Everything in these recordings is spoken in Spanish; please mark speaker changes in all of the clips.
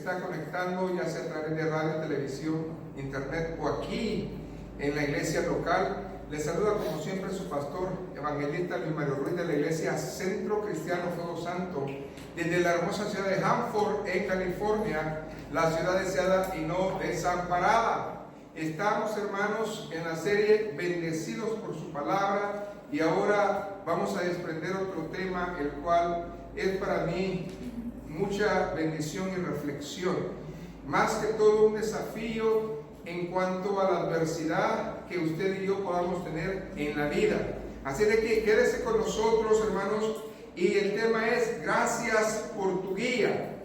Speaker 1: está conectando, ya sea a través de radio, televisión, internet o aquí en la iglesia local. Les saluda como siempre su pastor evangelista Luis Mario Ruiz de la iglesia Centro Cristiano Fuego Santo, desde la hermosa ciudad de Hanford, en California, la ciudad deseada y no desamparada. Estamos, hermanos, en la serie Bendecidos por su palabra, y ahora vamos a desprender otro tema, el cual es para mí mucha bendición y reflexión, más que todo un desafío en cuanto a la adversidad que usted y yo podamos tener en la vida. Así de que quédese con nosotros, hermanos, y el tema es gracias por tu guía,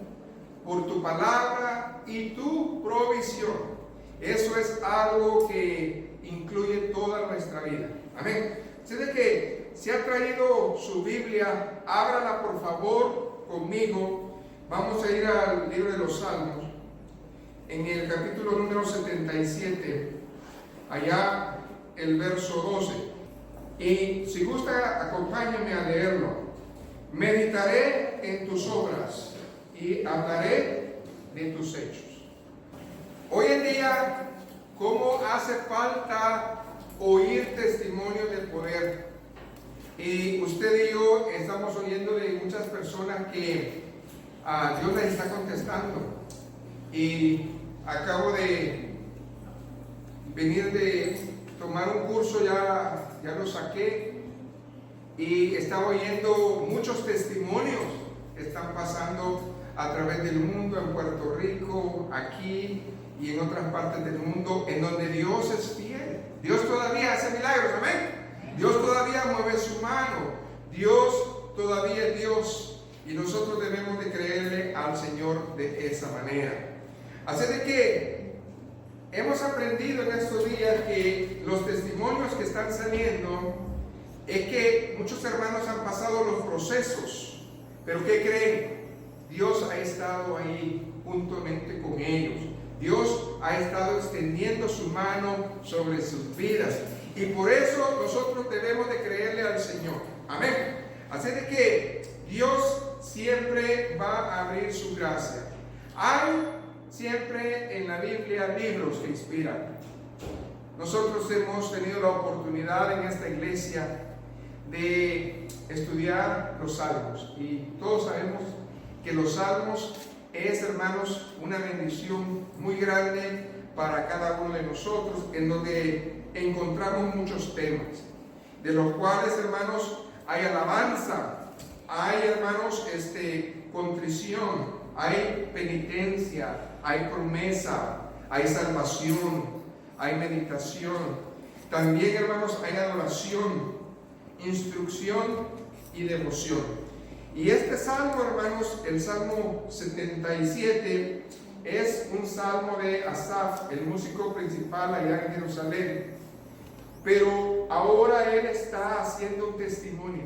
Speaker 1: por tu palabra y tu provisión. Eso es algo que incluye toda nuestra vida. Amén. Así de que si ha traído su Biblia, ábrala por favor conmigo. Vamos a ir al libro de los Salmos, en el capítulo número 77, allá el verso 12. Y si gusta, acompáñame a leerlo. Meditaré en tus obras y hablaré de tus hechos. Hoy en día, ¿cómo hace falta oír testimonios de poder? Y usted y yo estamos oyendo de muchas personas que Dios les está contestando. Y acabo de venir de tomar un curso, ya lo saqué, y estaba oyendo muchos testimonios que están pasando a través del mundo, en Puerto Rico, aquí y en otras partes del mundo, en donde Dios es fiel. Dios todavía hace milagros, amén. Dios todavía mueve su mano. Dios todavía es Dios, y nosotros debemos de creerle al Señor de esa manera. Así de que hemos aprendido en estos días que los testimonios que están saliendo es que muchos hermanos han pasado los procesos, pero ¿qué creen? Dios ha estado ahí juntamente con ellos. Dios ha estado extendiendo su mano sobre sus vidas, y por eso nosotros debemos de creerle al Señor. Amén. Así de que Dios siempre va a abrir su gracia. Hay siempre en la Biblia libros que inspiran. Nosotros hemos tenido la oportunidad en esta iglesia de estudiar los salmos, y todos sabemos que los salmos es, hermanos, una bendición muy grande para cada uno de nosotros, en donde encontramos muchos temas, de los cuales, hermanos, hay alabanza, hay, hermanos, contrición, hay penitencia, hay promesa, hay salvación, hay meditación. También, hermanos, hay adoración, instrucción y devoción. Y este salmo, hermanos, el Salmo 77, es un salmo de Asaf, el músico principal allá en Jerusalén. Pero ahora él está haciendo un testimonio.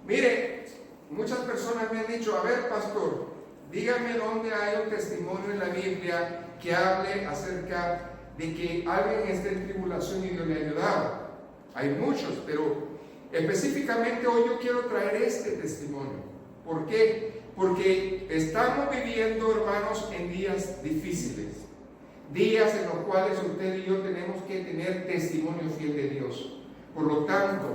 Speaker 1: Mire, muchas personas me han dicho: a ver, pastor, dígame dónde hay un testimonio en la Biblia que hable acerca de que alguien esté en tribulación y Dios le ha ayudado. Hay muchos, pero específicamente hoy yo quiero traer este testimonio. ¿Por qué? Porque estamos viviendo, hermanos, en días difíciles, días en los cuales usted y yo tenemos que tener testimonio fiel de Dios. Por lo tanto,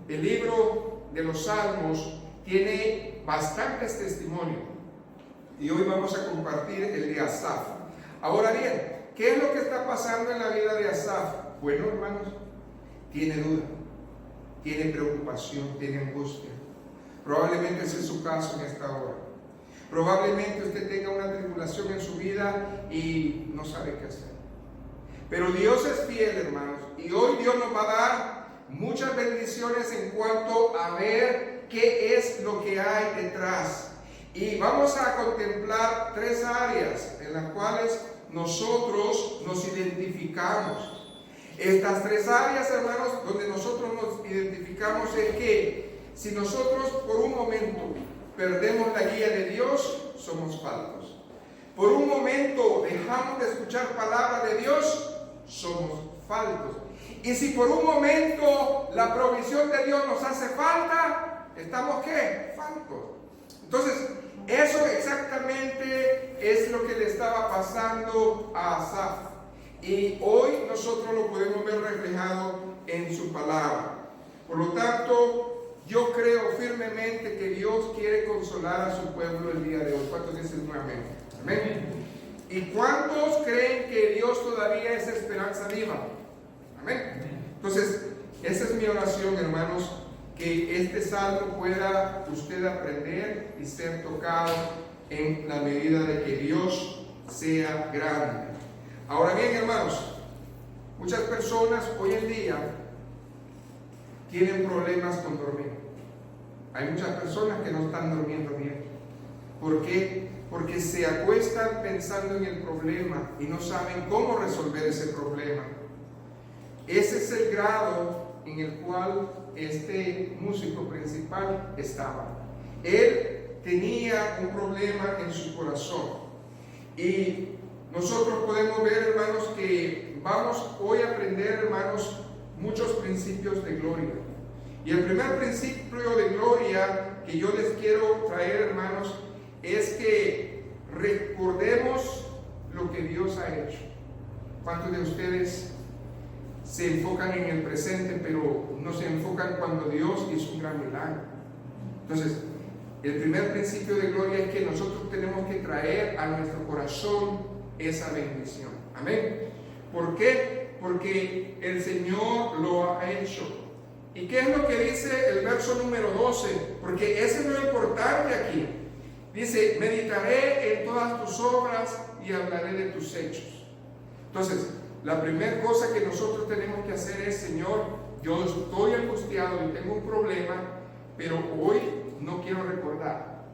Speaker 1: el libro de los Salmos tiene bastantes testimonios, y hoy vamos a compartir el de Asaf. Ahora bien, ¿qué es lo que está pasando en la vida de Asaf? Bueno, hermanos, tiene duda, tiene preocupación, tiene angustia. Probablemente ese es su caso en esta hora. Probablemente usted tenga una tribulación en su vida y no sabe qué hacer. Pero Dios es fiel, hermanos, y hoy Dios nos va a dar muchas bendiciones en cuanto a ver qué es lo que hay detrás. Y vamos a contemplar tres áreas en las cuales nosotros nos identificamos. Estas tres áreas, hermanos, donde nosotros nos identificamos es que si nosotros por un momento perdemos la guía de Dios, somos faltos. Por un momento dejamos de escuchar palabra de Dios, somos faltos. Y si por un momento la provisión de Dios nos hace falta, ¿estamos qué? Faltos. Entonces, eso exactamente es lo que le estaba pasando a Asaf. Y hoy nosotros lo podemos ver reflejado en su palabra. Por lo tanto, yo creo firmemente que Dios quiere consolar a su pueblo el día de hoy. ¿Cuántos dicen un amén? Amén. ¿Y cuántos creen que Dios todavía es esperanza viva? Amén. Entonces, esa es mi oración, hermanos, que este salmo pueda usted aprender y ser tocado en la medida de que Dios sea grande. Ahora bien, hermanos, muchas personas hoy en día tienen problemas con dormir. Hay muchas personas que no están durmiendo bien. ¿Por qué? Porque se acuestan pensando en el problema y no saben cómo resolver ese problema. Ese es el grado en el cual este músico principal estaba. Él tenía un problema en su corazón. Y nosotros podemos ver, hermanos, que vamos hoy a aprender, hermanos, muchos principios de gloria. Y el primer principio de gloria que yo les quiero traer, hermanos, es que recordemos lo que Dios ha hecho. ¿Cuántos de ustedes se enfocan en el presente, pero no se enfocan cuando Dios hizo un gran milagro? Entonces, el primer principio de gloria es que nosotros tenemos que traer a nuestro corazón esa bendición. Amén. ¿Por qué? Porque el Señor lo ha hecho. ¿Y qué es lo que dice el verso número 12? Porque ese es lo importante aquí. Dice, meditaré en todas tus obras y hablaré de tus hechos. Entonces, la primera cosa que nosotros tenemos que hacer es, Señor, yo estoy angustiado y tengo un problema, pero hoy no quiero recordar.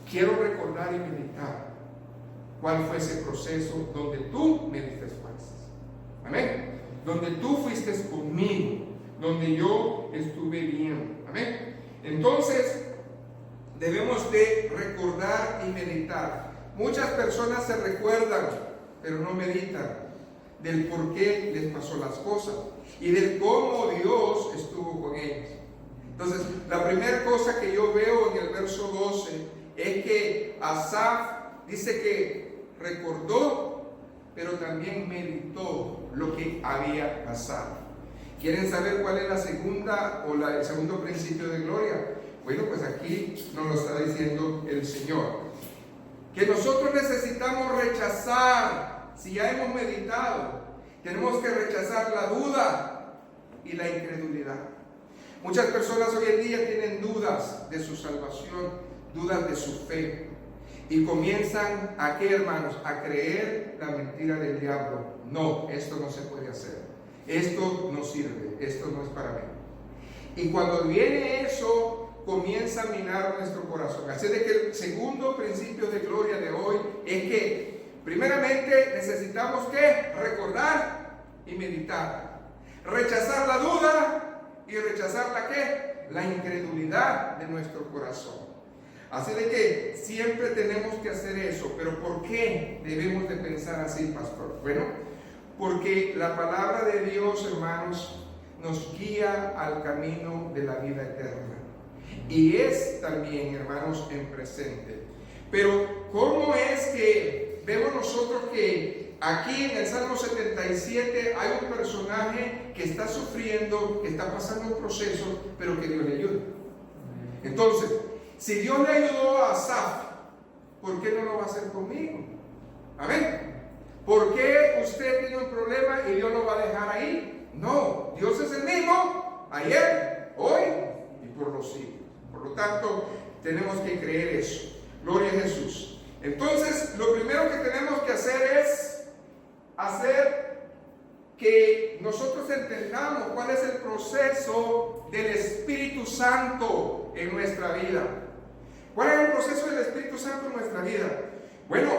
Speaker 1: Quiero recordar y meditar cuál fue ese proceso donde tú me diste fuerzas. Amén. Donde tú fuiste conmigo, donde yo estuve bien. Amén. Entonces, debemos de recordar y meditar. Muchas personas se recuerdan, pero no meditan del por qué les pasó las cosas y del cómo Dios estuvo con ellos. Entonces, la primera cosa que yo veo en el verso 12 es que Asaf dice que recordó, pero también meditó lo que había pasado. ¿Quieren saber cuál es la segunda o el segundo principio de gloria? Bueno, pues aquí nos lo está diciendo el Señor. Que nosotros necesitamos rechazar, si ya hemos meditado, tenemos que rechazar la duda y la incredulidad. Muchas personas hoy en día tienen dudas de su salvación, dudas de su fe. Y comienzan a ¿qué, hermanos? A creer la mentira del diablo. No, esto no se puede hacer. Esto no sirve, esto no es para mí. Y cuando viene eso, comienza a minar nuestro corazón. Así de que el segundo principio de gloria de hoy es que primeramente necesitamos que recordar y meditar, rechazar la duda y rechazar la ¿qué? La incredulidad de nuestro corazón. Así de que siempre tenemos que hacer eso. Pero ¿por qué debemos de pensar así, pastor? Bueno, porque la palabra de Dios, hermanos, nos guía al camino de la vida eterna. Y es también, hermanos, en presente. Pero ¿cómo es que vemos nosotros que aquí en el Salmo 77 hay un personaje que está sufriendo, que está pasando un proceso, pero que Dios le ayuda? Entonces, si Dios le ayudó a Asaf, ¿por qué no lo va a hacer conmigo? Amén. ¿Por qué usted tiene un problema y Dios lo va a dejar ahí? No, Dios es el mismo ayer, hoy y por los siglos. Por lo tanto, tenemos que creer eso. Gloria a Jesús. Entonces, lo primero que tenemos que hacer es hacer que nosotros entendamos cuál es el proceso del Espíritu Santo en nuestra vida. ¿Cuál es el proceso del Espíritu Santo en nuestra vida? Bueno,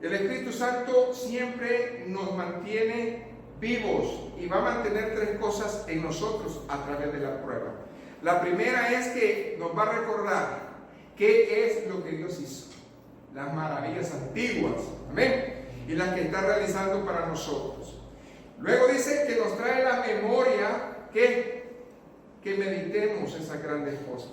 Speaker 1: el Espíritu Santo siempre nos mantiene vivos y va a mantener tres cosas en nosotros a través de la prueba. La primera es que nos va a recordar qué es lo que Dios hizo, las maravillas antiguas, amén, y las que está realizando para nosotros. Luego dice que nos trae la memoria que meditemos esas grandes cosas.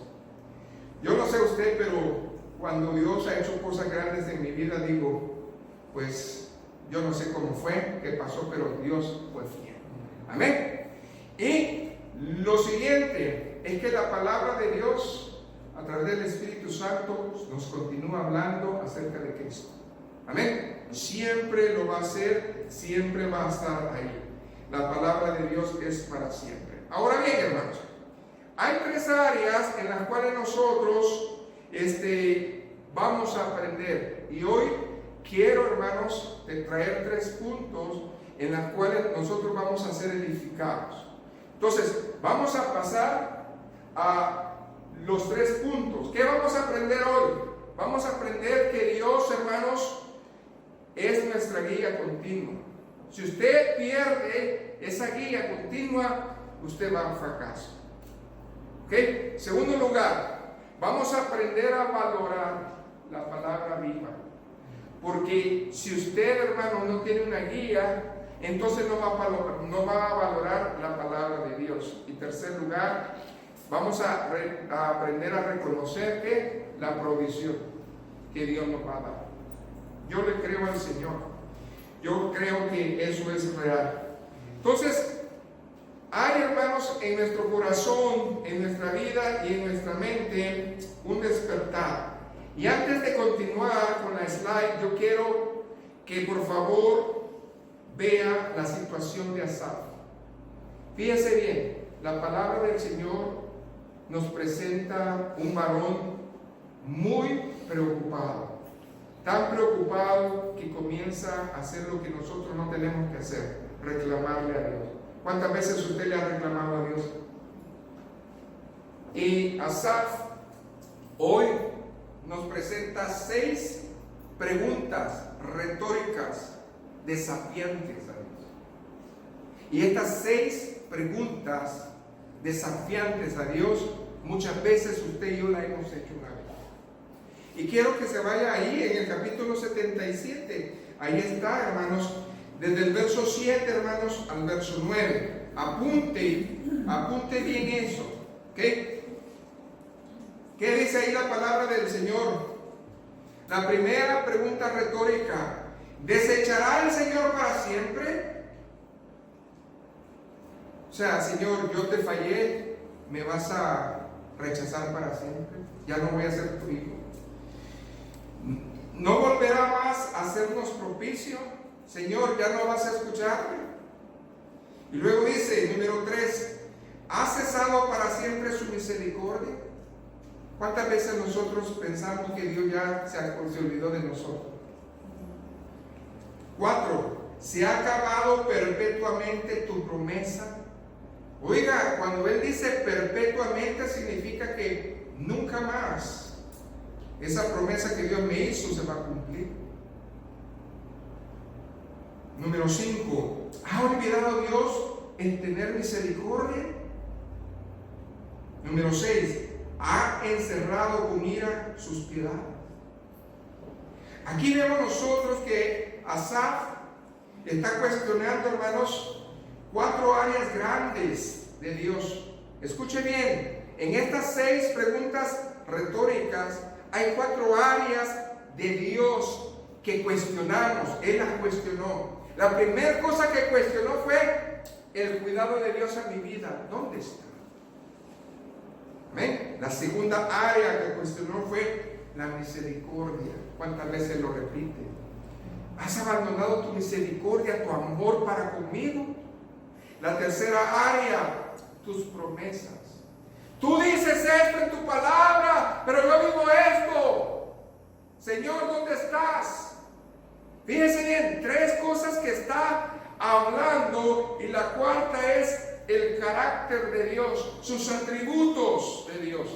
Speaker 1: Yo no sé usted, pero cuando Dios ha hecho cosas grandes en mi vida, digo, pues yo no sé cómo fue, qué pasó, pero Dios fue fiel. Amén. Y lo siguiente es que la palabra de Dios, a través del Espíritu Santo, nos continúa hablando acerca de Cristo. Amén. Siempre lo va a hacer, siempre va a estar ahí. La palabra de Dios es para siempre. Ahora bien, hermanos, hay tres áreas en las cuales nosotros vamos a aprender. Y hoy quiero, hermanos, traer 3 puntos en los cuales nosotros vamos a ser edificados. Entonces, vamos a pasar a los 3 puntos. ¿Qué vamos a aprender hoy? Vamos a aprender que Dios, hermanos, es nuestra guía continua. Si usted pierde esa guía continua, usted va a un fracaso. ¿Ok? Segundo lugar, vamos a aprender a valorar la palabra viva. Porque si usted, hermano, no tiene una guía, entonces no va a valorar la palabra de Dios. Y tercer lugar, vamos a aprender a reconocer que la provisión que Dios nos va a dar. Yo le creo al Señor. Yo creo que eso es real. Entonces, hay, hermanos, en nuestro corazón, en nuestra vida y en nuestra mente un despertar. Y antes de continuar con la slide, yo quiero que por favor vea la situación de Asaf. Fíjese bien, la palabra del Señor nos presenta un varón muy preocupado. Tan preocupado que comienza a hacer lo que nosotros no tenemos que hacer, reclamarle a Dios. ¿Cuántas veces usted le ha reclamado a Dios? Y Asaf hoy nos presenta 6 preguntas retóricas desafiantes a Dios. Y estas 6 preguntas desafiantes a Dios, muchas veces usted y yo las hemos hecho una vez. Y quiero que se vaya ahí en el capítulo 77. Ahí está, hermanos, desde el verso 7, hermanos, al verso 9. Apunte bien eso. ¿Ok? ¿Qué dice ahí la palabra del Señor? La primera pregunta retórica: ¿desechará el Señor para siempre? O sea, Señor, yo te fallé, ¿me vas a rechazar para siempre? Ya no voy a ser tu hijo. ¿No volverá más a hacernos propicio? Señor, ya no vas a escucharme. Y luego dice, número 3, ¿ha cesado para siempre su misericordia? ¿Cuántas veces nosotros pensamos que Dios ya se olvidó de nosotros? 4, ¿se ha acabado perpetuamente tu promesa? Oiga, cuando Él dice perpetuamente, significa que nunca más esa promesa que Dios me hizo se va a cumplir. Número 5, ¿ha olvidado Dios en tener misericordia? Número 6, ¿ha encerrado con ira sus piedades? Aquí vemos nosotros que Asaf está cuestionando, hermanos, 4 áreas grandes de Dios. Escuche bien, en estas 6 preguntas retóricas hay 4 áreas de Dios que cuestionamos. Él las cuestionó. La primera cosa que cuestionó fue el cuidado de Dios en mi vida. ¿Dónde está? ¿Amén? La segunda área que cuestionó fue la misericordia. ¿Cuántas veces lo repite? ¿Has abandonado tu misericordia, tu amor para conmigo? La tercera área, tus promesas. Tú dices esto en tu palabra, pero yo digo esto. Señor, ¿dónde estás? Fíjense bien, 3 cosas que está hablando, y la cuarta es el carácter de Dios, sus atributos de Dios.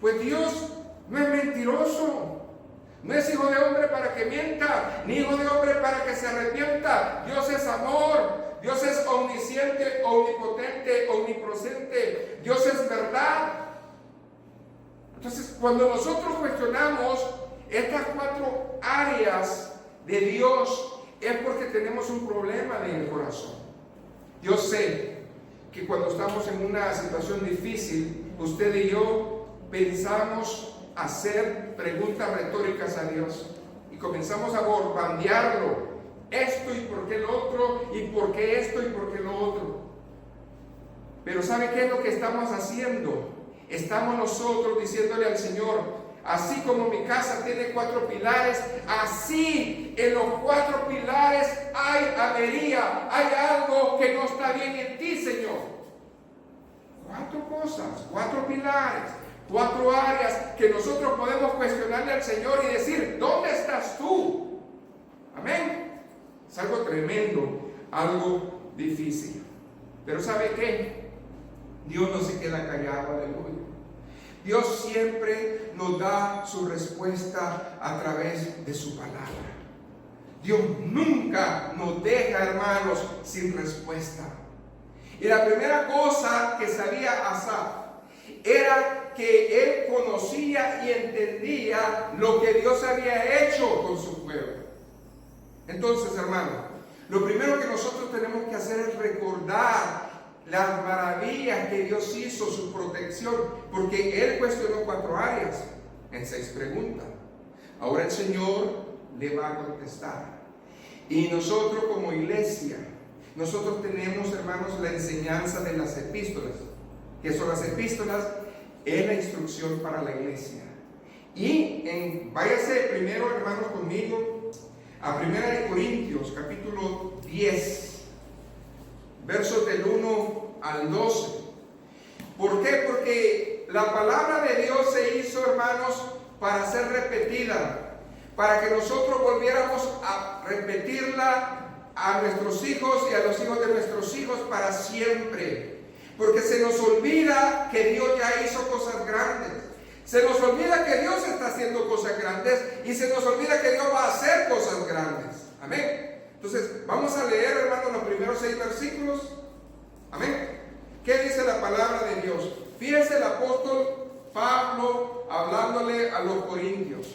Speaker 1: Pues Dios no es mentiroso, no es hijo de hombre para que mienta, ni hijo de hombre para que se arrepienta. Dios es amor. Dios es omnisciente, omnipotente, omnipresente. Dios es verdad. Entonces, cuando nosotros cuestionamos estas 4 áreas de Dios, es porque tenemos un problema en el corazón. Yo sé que cuando estamos en una situación difícil, usted y yo pensamos a hacer preguntas retóricas a Dios y comenzamos a bombardearlo. Esto y por qué lo otro, y por qué esto y por qué lo otro. Pero ¿sabe qué es lo que estamos haciendo? Estamos nosotros diciéndole al Señor, así como mi casa tiene 4 pilares, así en los 4 pilares hay avería, hay algo que no está bien en ti, Señor. 4 cosas, 4 pilares, 4 áreas que nosotros podemos cuestionarle al Señor y decir, ¿dónde estás tú? Amén. Es algo tremendo, algo difícil. Pero ¿sabe qué? Dios no se queda callado, aleluya. Dios siempre nos da su respuesta a través de su palabra. Dios nunca nos deja, hermanos, sin respuesta. Y la primera cosa que sabía Asaf era que él conocía y entendía lo que Dios había hecho con su pueblo. Entonces, hermano, lo primero que nosotros tenemos que hacer es recordar las maravillas que Dios hizo, su protección, porque Él cuestionó 4 áreas en 6 preguntas. Ahora el Señor le va a contestar. Y nosotros como iglesia, nosotros tenemos, hermanos, la enseñanza de las epístolas. ¿Qué son las epístolas? Es la instrucción para la iglesia. Y váyase primero, hermanos, conmigo a 1 Corintios, capítulo 10. Versos del 1 al 12. ¿Por qué? Porque la palabra de Dios se hizo, hermanos, para ser repetida, para que nosotros volviéramos a repetirla a nuestros hijos y a los hijos de nuestros hijos para siempre. Porque se nos olvida que Dios ya hizo cosas grandes. Se nos olvida que Dios está haciendo cosas grandes y se nos olvida que Dios va a hacer cosas grandes. Amén. Entonces, vamos a leer, hermanos, los primeros 6 versículos. Amén. ¿Qué dice la palabra de Dios? Fíjese el apóstol Pablo hablándole a los corintios.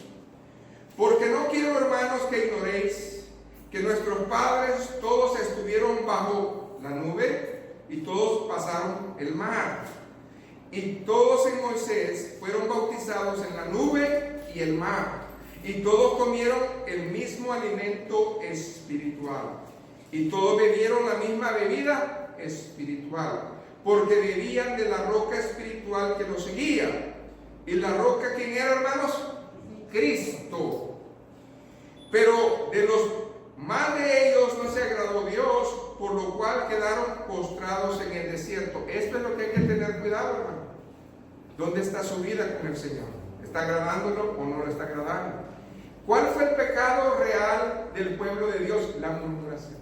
Speaker 1: Porque no quiero, hermanos, que ignoréis que nuestros padres todos estuvieron bajo la nube y todos pasaron el mar. Y todos en Moisés fueron bautizados en la nube y el mar. Y todos comieron el mismo alimento espiritual. Y todos bebieron la misma bebida espiritual. Porque bebían de la roca espiritual que los seguía. ¿Y la roca quién era, hermanos? Cristo. Pero de los más de ellos no se agradó Dios, por lo cual quedaron postrados en el desierto. Esto es lo que hay que tener cuidado, hermano. ¿Dónde está su vida con el Señor? ¿Está agradándolo o no lo está agradando? ¿Cuál fue el pecado real del pueblo de Dios? La murmuración.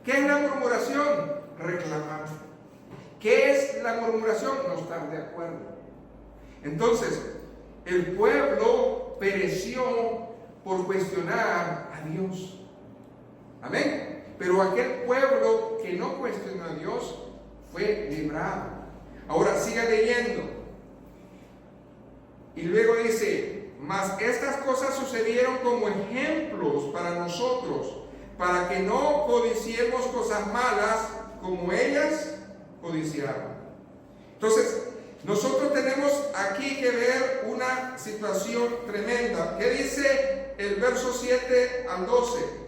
Speaker 1: ¿Qué es la murmuración? Reclamar. ¿Qué es la murmuración? No estar de acuerdo. Entonces, el pueblo pereció por cuestionar a Dios. Amén. Pero aquel pueblo que no cuestionó a Dios fue librado. Ahora siga leyendo. Y luego dice, mas estas cosas sucedieron como ejemplos para nosotros, para que no codiciemos cosas malas como ellas codiciaron. Entonces, nosotros tenemos aquí que ver una situación tremenda. ¿Qué dice el verso 7 al 12?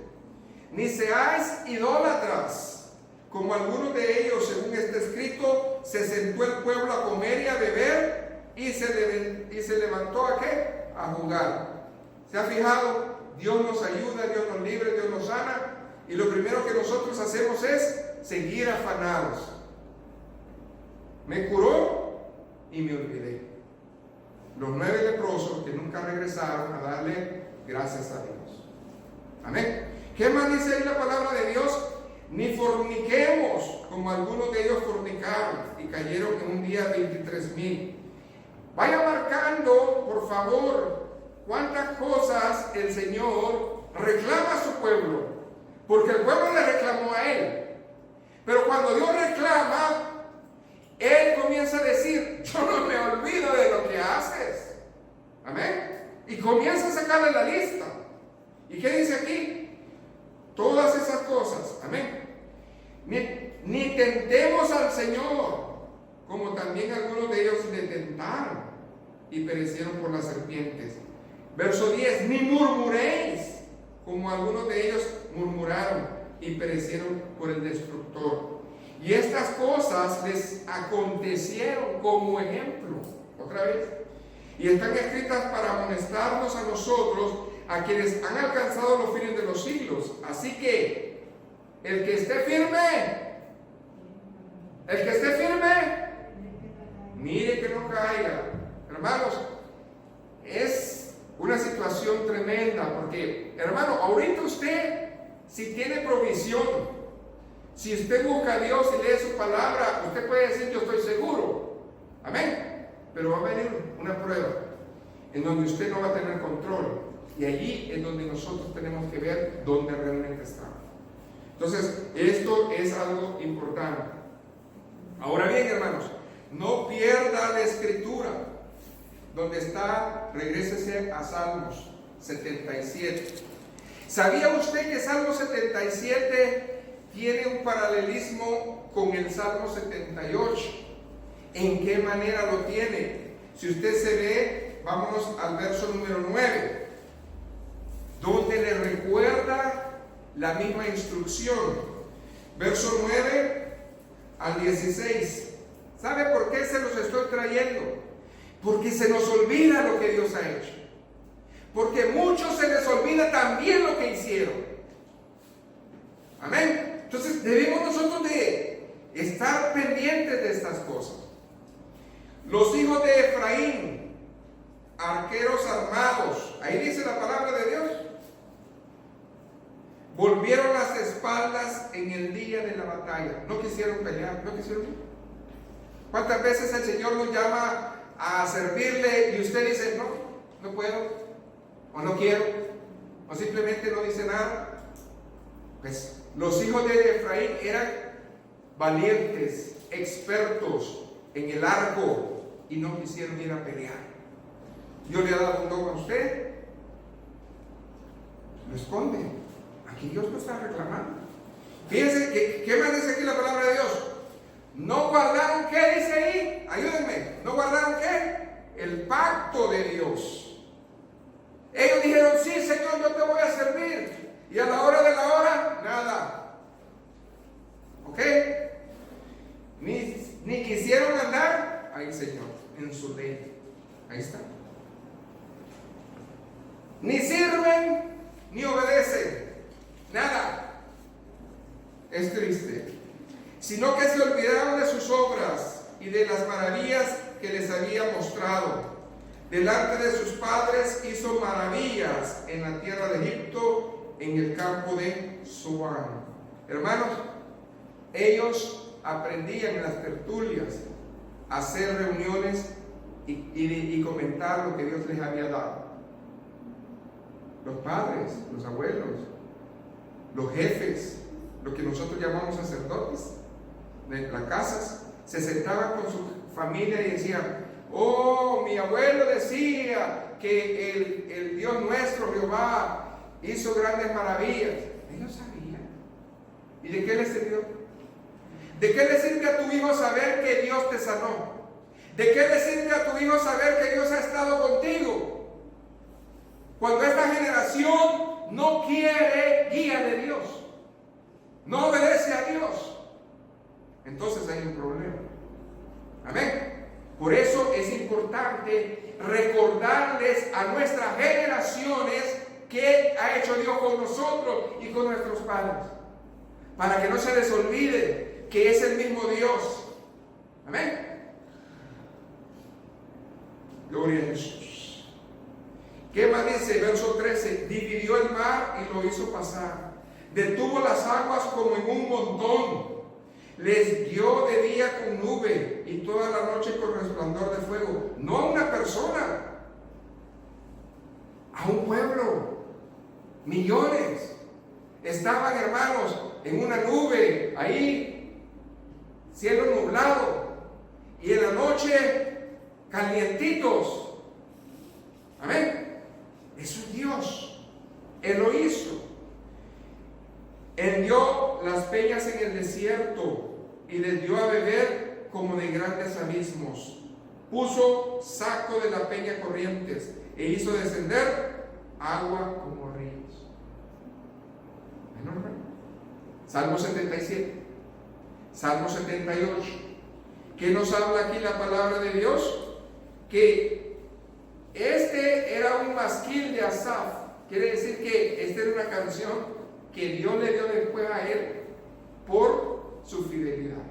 Speaker 1: Ni seáis idólatras, como algunos de ellos, según está escrito, se sentó el pueblo a comer y a beber y se levantó ¿a qué? A jugar. ¿Se ha fijado? Dios nos ayuda, Dios nos libre, Dios nos sana, y lo primero que nosotros hacemos es seguir afanados. Me curó y me olvidé. Los 9 leprosos que nunca regresaron a darle gracias a Dios. Amén. ¿Qué más dice ahí la palabra de Dios? Ni forniquemos, como algunos de ellos fornicaron y cayeron en un día 23,000. Vaya marcando, por favor, cuántas cosas el Señor reclama a su pueblo, porque el pueblo le reclamó a Él. Pero cuando Dios reclama, Él comienza a decir, yo no me olvido de lo que haces. Amén. Y comienza a sacarle la lista. ¿Y qué dice aquí? Todas esas cosas. Amén. Ni tentemos al Señor, como también algunos de ellos le tentaron. y perecieron por las serpientes. Verso 10, ni murmuréis, como algunos de ellos murmuraron y perecieron por el destructor. Y estas cosas les acontecieron como ejemplo, otra vez, y están escritas para amonestarnos a nosotros, a quienes han alcanzado los fines de los siglos. Así que el que esté firme, mire que no caiga. Hermanos, es una situación tremenda, porque, hermano, ahorita usted, si tiene provisión, si usted busca a Dios y lee su palabra, usted puede decir: yo estoy seguro. Amén. Pero va a venir una prueba en donde usted no va a tener control, y allí es donde nosotros tenemos que ver dónde realmente estamos. Entonces, esto es algo importante. Ahora bien, hermanos, no pierda la escritura. Donde está, regrésese a Salmos 77. ¿Sabía usted que Salmo 77 tiene un paralelismo con el Salmo 78? ¿En qué manera lo tiene? Si usted se ve, vámonos al verso número 9, donde le recuerda la misma instrucción. Verso 9 al 16. ¿Sabe por qué se los estoy trayendo? Porque se nos olvida lo que Dios ha hecho. Porque muchos se les olvida también lo que hicieron. Amén. Entonces debemos nosotros de estar pendientes de estas cosas. Los hijos de Efraín, arqueros armados, ahí dice la palabra de Dios, volvieron las espaldas en el día de la batalla. No quisieron pelear, no quisieron. ¿Cuántas veces el Señor nos llama a servirle y usted dice: no puedo, o no quiero, o simplemente no dice nada? Pues los hijos de Efraín eran valientes, expertos en el arco, y no quisieron ir a pelear. Dios le ha dado un don a usted, lo esconde. Aquí Dios lo está reclamando. Fíjense, ¿qué más dice aquí la palabra de Dios? No guardaron, ¿qué dice ahí? Ayúdenme. ¿No guardaron qué? El pacto de Dios. Ellos dijeron: sí, Señor, yo te voy a servir. Y a la hora de la hora, nada. ¿Ok? Ni quisieron andar ahí, Señor, en su ley. Ahí está. Ni sirven, ni obedecen. Nada. Es triste. Sino que se olvidaron de sus obras y de las maravillas que les había mostrado. Delante de sus padres hizo maravillas en la tierra de Egipto, en el campo de Zoán. Hermanos, ellos aprendían en las tertulias a hacer reuniones y comentar lo que Dios les había dado. Los padres, los abuelos, los jefes, lo que nosotros llamamos sacerdotes de las casas, se sentaban con su familia y decían: oh, mi abuelo decía que el Dios nuestro, Jehová, hizo grandes maravillas. Ellos sabían. ¿Y de qué les sirvió? ¿De qué le sirve a tu hijo saber que Dios te sanó? ¿De qué le sirve a tu hijo saber que Dios ha estado contigo? Cuando esta generación no quiere guía de Dios, no obedece a Dios, entonces hay un problema. Amén. Por eso es importante recordarles a nuestras generaciones qué ha hecho Dios con nosotros y con nuestros padres, para que no se les olvide que es el mismo Dios. Amén. Gloria a Jesús. ¿Qué más dice? Verso 13: dividió el mar y lo hizo pasar, detuvo las aguas como en un montón, les dio de día con nube y toda la noche con resplandor de fuego. No a una persona, a un pueblo, millones. Estaban, hermanos, en una nube, ahí, cielo nublado, y en la noche calientitos. Amén. Eso es Dios. Él lo hizo. Hendió las peñas en el desierto y les dio a beber como de grandes abismos. puso saco de la peña corrientes e hizo descender agua como ríos. Bueno, hermano. Salmo 77, Salmo 78. ¿Qué nos habla aquí la palabra de Dios? Que este era un masquil de Asaf. Quiere decir que esta era una canción que Dios le dio después a él por su fidelidad.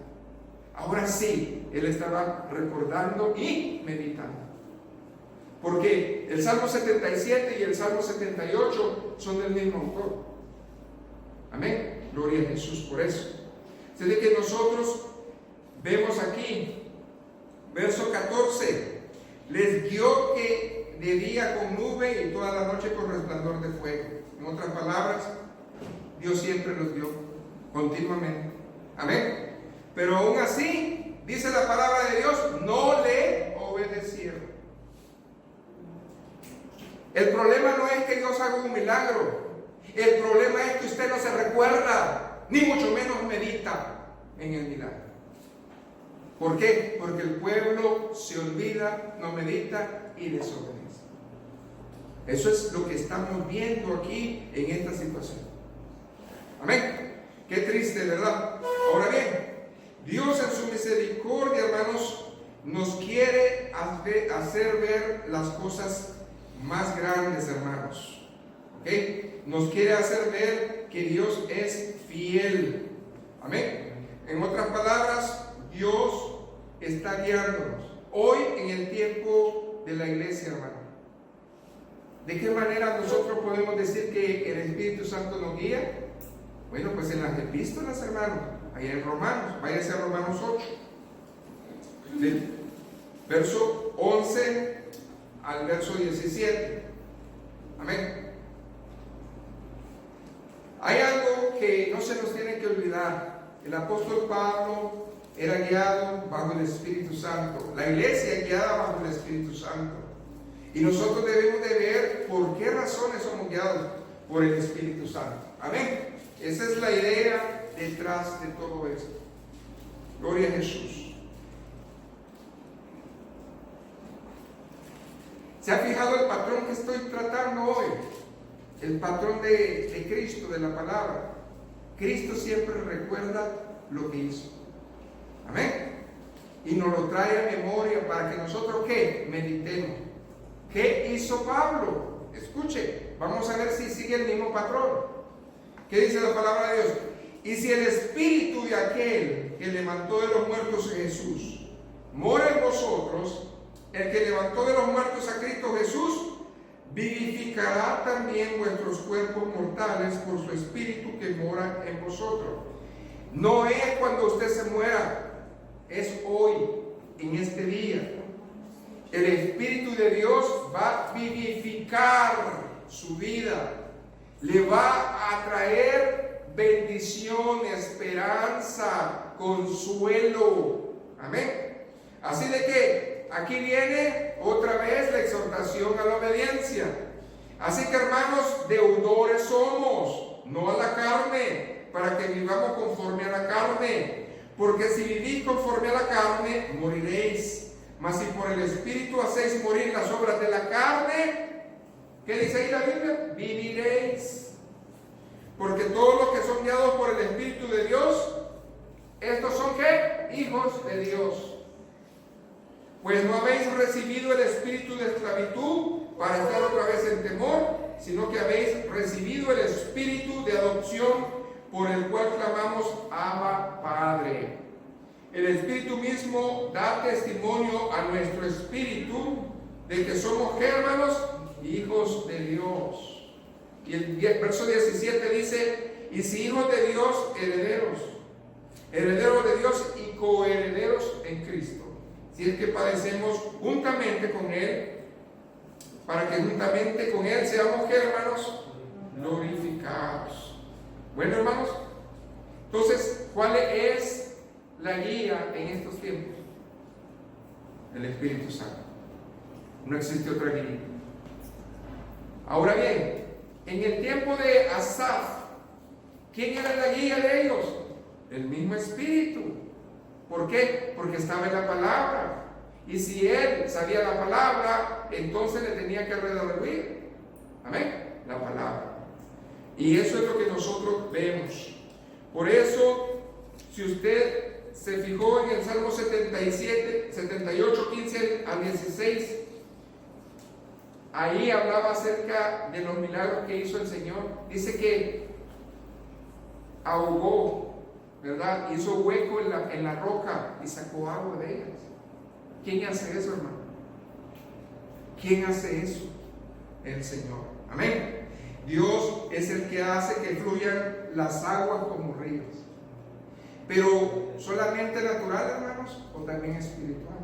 Speaker 1: Ahora sí, él estaba recordando y meditando. Porque el Salmo 77 y el Salmo 78 son del mismo autor. Amén. Gloria a Jesús por eso. Así de que nosotros vemos aquí, verso 14, les guió que de día con nube y toda la noche con resplandor de fuego. En otras palabras, Dios siempre los guió continuamente. Amén. Pero aún así, dice la palabra de Dios, no le obedecieron. El problema no es que Dios haga un milagro. El problema es que usted no se recuerda, ni mucho menos medita en el milagro. ¿Por qué? Porque el pueblo se olvida, no medita y desobedece. Eso es lo que estamos viendo aquí en esta situación. Amén. Qué triste, ¿verdad? Ahora bien, Dios en su misericordia, hermanos, nos quiere hacer ver las cosas más grandes, hermanos. ¿Ok? Nos quiere hacer ver que Dios es fiel. Amén. En otras palabras, Dios está guiándonos. Hoy en el tiempo de la iglesia, hermano. ¿De qué manera nosotros podemos decir que el Espíritu Santo nos guía? Bueno, pues en las epístolas, hermano. Allá en Romanos. Váyase a Romanos 8. Del verso 11 al verso 17. Amén. Hay algo que no se nos tiene que olvidar. El apóstol Pablo era guiado bajo el Espíritu Santo. La iglesia es guiada bajo el Espíritu Santo. Y nosotros debemos de ver por qué razones somos guiados por el Espíritu Santo. Amén. Esa es la idea detrás de todo esto. Gloria a Jesús. ¿Se ha fijado el patrón que estoy tratando hoy? El patrón de Cristo, de la palabra. Cristo siempre recuerda lo que hizo. Amén. Y nos lo trae a memoria para que nosotros, ¿qué? Meditemos. ¿Qué hizo Pablo? Escuche, vamos a ver si sigue el mismo patrón. ¿Qué dice la palabra de Dios? Y si el espíritu de aquel que levantó de los muertos a Jesús mora en vosotros, el que levantó de los muertos a Cristo Jesús vivificará también vuestros cuerpos mortales por su espíritu que mora en vosotros. No es cuando usted se muera, es hoy, en este día. El Espíritu de Dios va a vivificar su vida, le va a traer bendición, esperanza, consuelo. Amén. Así de que aquí viene otra vez la exhortación a la obediencia. Así que, hermanos, deudores somos, no a la carne, para que vivamos conforme a la carne. Porque si vivís conforme a la carne, moriréis. Mas si por el Espíritu hacéis morir las obras de la carne, ¿qué dice ahí la Biblia? Viviréis. Porque todos los que son guiados por el Espíritu de Dios, estos son ¿qué? Hijos de Dios. Pues no habéis recibido el espíritu de esclavitud para estar otra vez en temor, sino que habéis recibido el espíritu de adopción por el cual clamamos Abba, Padre. El Espíritu mismo da testimonio a nuestro espíritu de que somos, ¿qué, hermanos? Hijos de Dios. Y el verso 17 dice, y si hijos de Dios, herederos, herederos de Dios y coherederos en Cristo. Si es que padecemos juntamente con Él, para que juntamente con Él seamos, ¿qué, hermanos? Glorificados. Bueno, hermanos, entonces, ¿cuál es la guía en estos tiempos? El Espíritu Santo. No existe otra guía. Ahora bien, en el tiempo de Asaf, ¿quién era la guía de ellos? El mismo Espíritu. ¿Por qué? Porque estaba en la palabra. Y si él sabía la palabra, entonces le tenía que redarguir. Amén. La palabra. Y eso es lo que nosotros vemos. Por eso, si usted se fijó en el Salmo 77, 78, 15 al 16, ahí hablaba acerca de los milagros que hizo el Señor. Dice que ahogó, ¿verdad? Hizo hueco en la roca y sacó agua de ellas. ¿Quién hace eso, hermano? ¿Quién hace eso? El Señor. Amén. Dios es el que hace que fluyan las aguas como ríos. Pero solamente natural, hermanos, o también espiritual.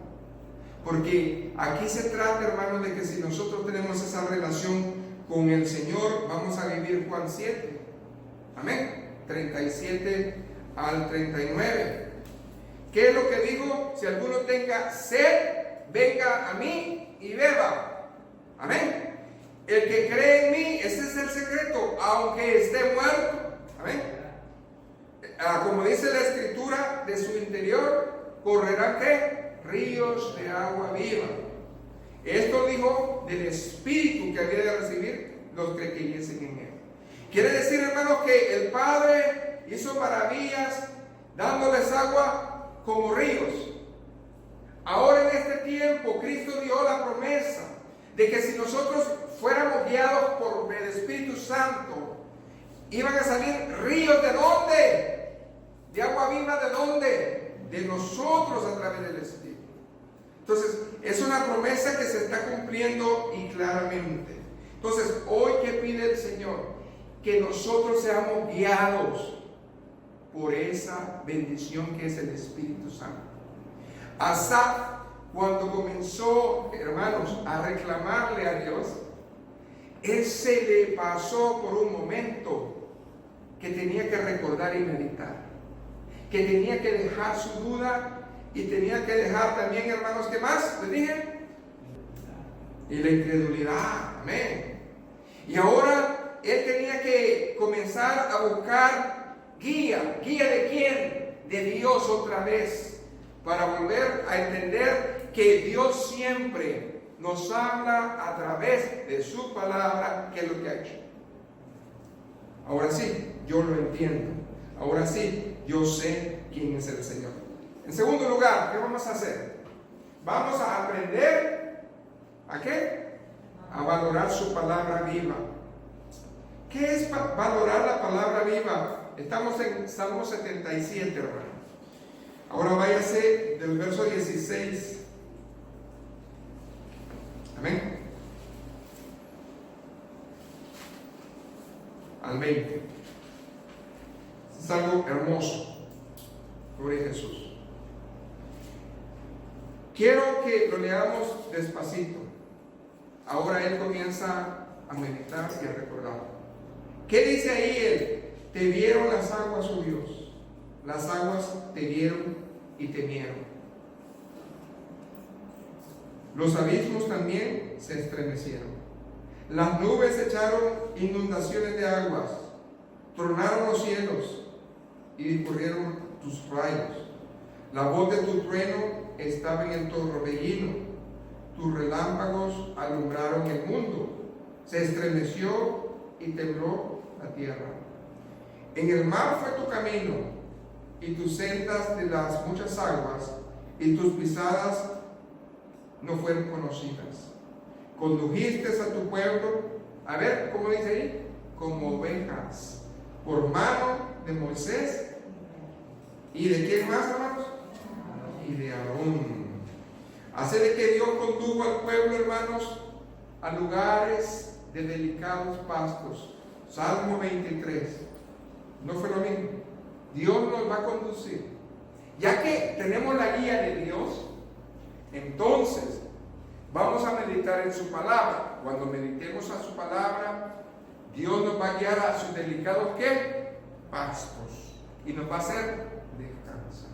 Speaker 1: Porque aquí se trata, hermanos, de que si nosotros tenemos esa relación con el Señor, vamos a vivir Juan 7. Amén. 37 al 39. ¿Qué es lo que digo? Si alguno tenga sed, venga a mí y beba. Amén. El que cree en mí, ese es el secreto, aunque esté muerto. Amén. Como dice la escritura, de su interior correrán ¿qué? Ríos de agua viva. Esto dijo del Espíritu que había de recibir los que creyesen en él. Quiere decir, hermanos, que el Padre hizo maravillas dándoles agua como ríos. Ahora en este tiempo Cristo dio la promesa de que si nosotros fuéramos guiados por el Espíritu Santo, iban a salir ríos. ¿De dónde? De agua viva. ¿De dónde? De nosotros a través del Espíritu. Entonces es una promesa que se está cumpliendo y claramente. Entonces hoy, ¿qué pide el Señor? Que nosotros seamos guiados por esa bendición que es el Espíritu Santo. Asaf, cuando comenzó, hermanos, a reclamarle a Dios, él se le pasó por un momento que tenía que recordar y meditar, que tenía que dejar su duda y tenía que dejar también, hermanos, ¿qué más? ¿Les dije? Y la incredulidad. Amén. Y ahora él tenía que comenzar a buscar guía. ¿Guía de quién? De Dios otra vez, para volver a entender que Dios siempre nos habla a través de su palabra, que es lo que ha hecho. Ahora sí, yo lo entiendo. Ahora sí, yo sé quién es el Señor. En segundo lugar, ¿qué vamos a hacer? Vamos a aprender ¿a qué? A valorar su palabra viva. ¿Qué es valorar la palabra viva? Estamos en Salmo 77, hermano. Ahora váyase del verso 16. Amén. Al 20. Es algo hermoso. Gloria a Jesús. Quiero que lo leamos despacito. Ahora él comienza a meditar y a recordar. ¿Qué dice ahí él? Te vieron las aguas, oh Dios. Las aguas te vieron y temieron. Los abismos también se estremecieron. Las nubes echaron inundaciones de aguas. Tronaron los cielos y discurrieron tus rayos. La voz de tu trueno estaba en el torbellino. Tus relámpagos alumbraron el mundo. Se estremeció y tembló la tierra. En el mar fue tu camino, y tus sendas de las muchas aguas, y tus pisadas no fueron conocidas. Condujiste a tu pueblo, a ver, ¿cómo dice ahí? Como ovejas, por mano de Moisés. ¿Y de quién más, hermanos? Y de Aarón. Hace de que Dios condujo al pueblo, hermanos, a lugares de delicados pastos. Salmo 23. ¿No fue lo mismo? Dios nos va a conducir. Ya que tenemos la guía de Dios, entonces vamos a meditar en su palabra. Cuando meditemos a su palabra, Dios nos va a guiar a sus delicados ¿qué? Pastos. Y nos va a hacer descansar.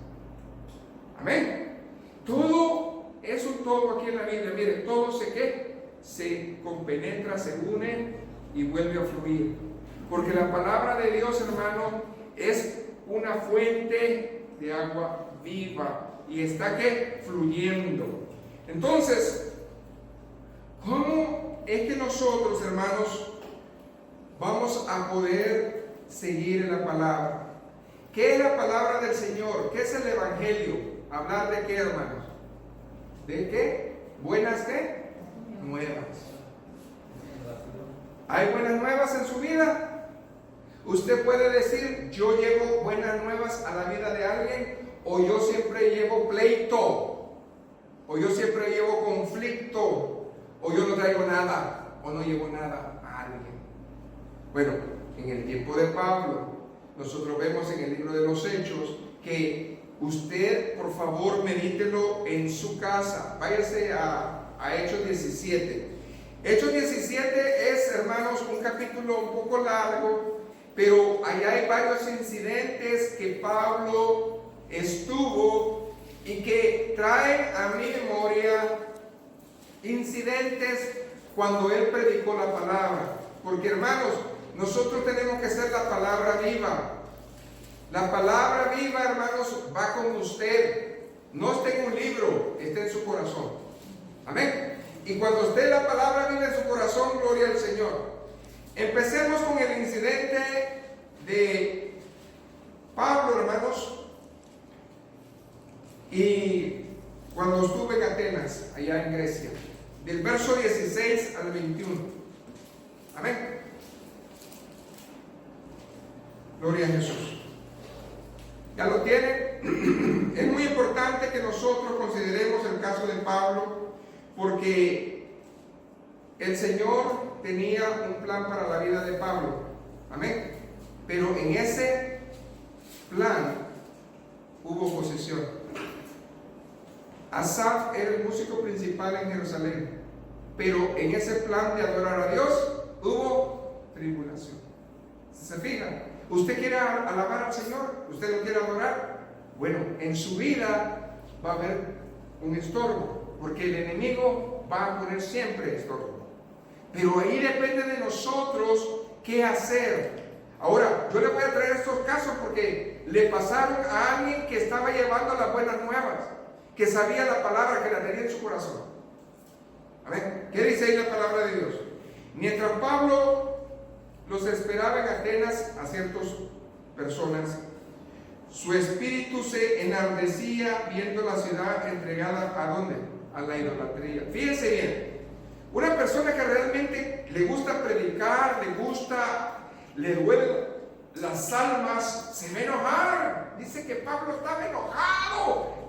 Speaker 1: Amén. Todo es un todo aquí en la Biblia. Mire, todo se compenetra, se une y vuelve a fluir. Porque la palabra de Dios, hermano, es una fuente de agua viva y está ¿qué? Fluyendo. Entonces, ¿cómo es que nosotros, hermanos, vamos a poder seguir en la palabra? ¿Qué es la palabra del Señor? ¿Qué es el Evangelio? ¿Hablar de qué, hermanos? ¿De qué? ¿Buenas qué? Nuevas. ¿Hay buenas nuevas en su vida? Usted puede decir, yo llevo buenas nuevas a la vida de alguien, o yo siempre llevo pleito, o yo siempre llevo conflicto, o yo no traigo nada, o no llevo nada a alguien. Bueno, en el tiempo de Pablo, nosotros vemos en el libro de los Hechos que usted, por favor, medítelo en su casa. Váyase a Hechos 17. Hechos 17 es, hermanos, un capítulo un poco largo, pero allá hay varios incidentes que Pablo estuvo y que traen a mi memoria incidentes cuando él predicó la palabra. Porque, hermanos, nosotros tenemos que ser la palabra viva. La palabra viva, hermanos, va con usted. No está en un libro, está en su corazón. Amén. Y cuando esté la palabra viva en su corazón, gloria al Señor. Empecemos con el incidente de Pablo, hermanos. Y cuando estuve en Atenas, allá en Grecia, del verso 16 al 21. Amén. Gloria a Jesús. ¿Ya lo tienen? Es muy importante que nosotros consideremos el caso de Pablo, porque el Señor tenía un plan para la vida de Pablo. Amén. Pero en ese plan hubo oposición. Asaf era el músico principal en Jerusalén, pero en ese plan de adorar a Dios hubo tribulación. ¿Se fijan? ¿Usted quiere alabar al Señor? ¿Usted lo quiere adorar? Bueno, en su vida va a haber un estorbo, porque el enemigo va a poner siempre estorbo. Pero ahí depende de nosotros qué hacer. Ahora, yo le voy a traer estos casos porque le pasaron a alguien que estaba llevando las buenas nuevas, que sabía la palabra, que la tenía en su corazón. Amén. ¿Qué dice ahí la palabra de Dios? Mientras Pablo los esperaba en Atenas a ciertas personas, su espíritu se enardecía viendo la ciudad entregada ¿a dónde? A la idolatría. Fíjense bien, una persona que realmente le gusta predicar, le duelen las almas, se va a enojar. Dice que Pablo estaba enojado.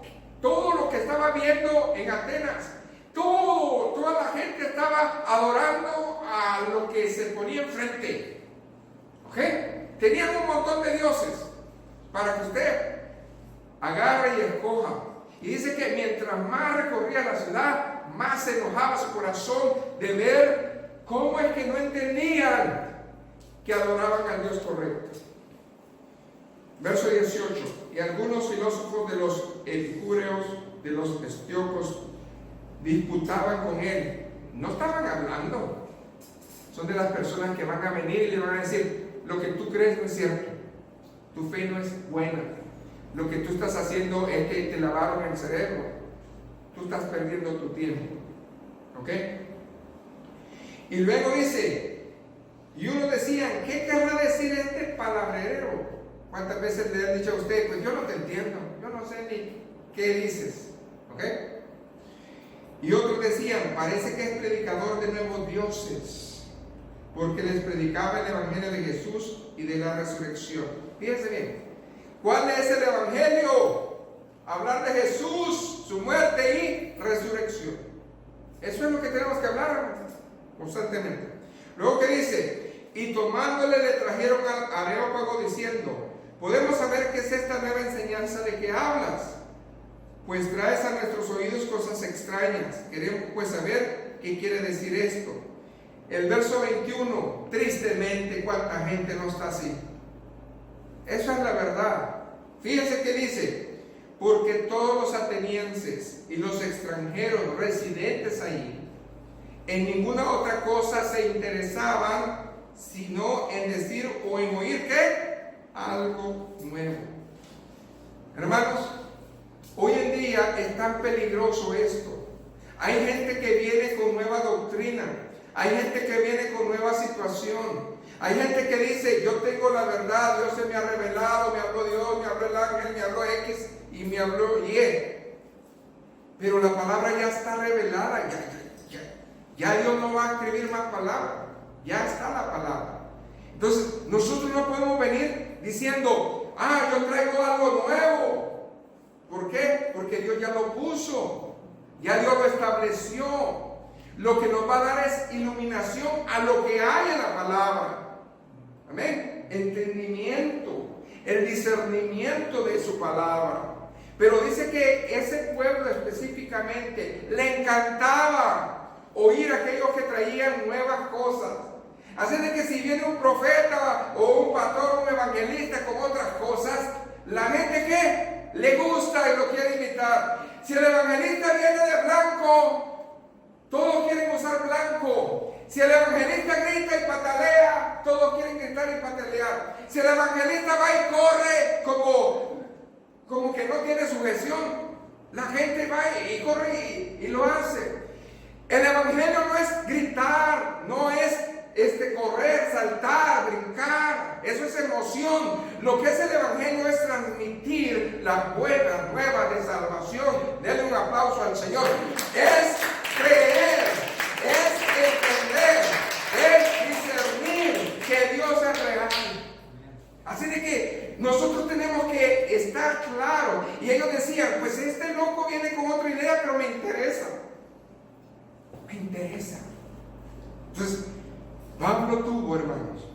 Speaker 1: Todo lo que estaba viendo en Atenas, toda la gente estaba adorando a lo que se ponía enfrente. ¿Ok? Tenían un montón de dioses para que usted agarre y escoja. Y dice que mientras más recorría la ciudad, más se enojaba su corazón de ver cómo es que no entendían que adoraban al Dios correcto. Verso 18. Y algunos filósofos de los epicúreos, de los estoicos, disputaban con él. No estaban hablando. Son de las personas que van a venir y le van a decir: lo que tú crees no es cierto, tu fe no es buena, lo que tú estás haciendo es que te lavaron el cerebro, tú estás perdiendo tu tiempo. ¿Ok? Y luego dice, y unos decían: ¿qué querrá decir este palabrero? ¿Cuántas veces le han dicho a usted: pues yo no te entiendo, yo no sé ni qué dices? ¿Ok? Y otros decían: parece que es predicador de nuevos dioses, porque les predicaba el evangelio de Jesús y de la resurrección. Fíjense bien, ¿cuál es el evangelio? Hablar de Jesús, su muerte y resurrección. Eso es lo que tenemos que hablar constantemente. Luego, ¿qué dice? Y tomándole le trajeron al Areópago diciendo: ¿podemos saber qué es esta nueva enseñanza de que hablas? Pues traes a nuestros oídos cosas extrañas. Queremos pues saber qué quiere decir esto. El verso 21, tristemente, ¿cuánta gente no está así? Eso es la verdad. Fíjense que dice: porque todos los atenienses y los extranjeros residentes ahí en ninguna otra cosa se interesaban sino en decir o en oír ¿qué? Algo nuevo. Hermanos, hoy en día es tan peligroso esto. Hay gente que viene con nueva doctrina. Hay gente que viene con nueva situación. Hay gente que dice, yo tengo la verdad, Dios se me ha revelado, me habló Dios, me habló el ángel, me habló X y me habló Y. Pero la palabra ya está revelada, ya Dios no va a escribir más palabras, ya está la palabra. Entonces, nosotros no podemos venir diciendo, yo traigo algo nuevo. ¿Por qué? Porque Dios ya lo puso, ya Dios lo estableció. Lo que nos va a dar es iluminación a lo que hay en la palabra. Amén. Entendimiento, el discernimiento de su palabra. Pero dice que ese pueblo específicamente le encantaba oír a aquellos que traían nuevas cosas. Así de que si viene un profeta o un pastor, un evangelista con otras cosas, la gente que le gusta y lo quiere imitar. Si el evangelista viene de blanco, todos quieren usar blanco. Si el evangelista grita y patalea, todos quieren gritar y patalear. Si el evangelista va y corre como que no tiene sujeción, la gente va y corre y lo hace. El evangelio no es gritar, no es correr, saltar, brincar. Eso es emoción. Lo que es el evangelio es transmitir las buenas nuevas de salvación. Denle un aplauso al Señor. Es creer, es entender, es discernir que Dios es real. Así de que nosotros tenemos que estar claros. Y ellos decían, pues este loco viene con otra idea, pero me interesa. Me interesa. Entonces, Pablo tuvo, hermanos,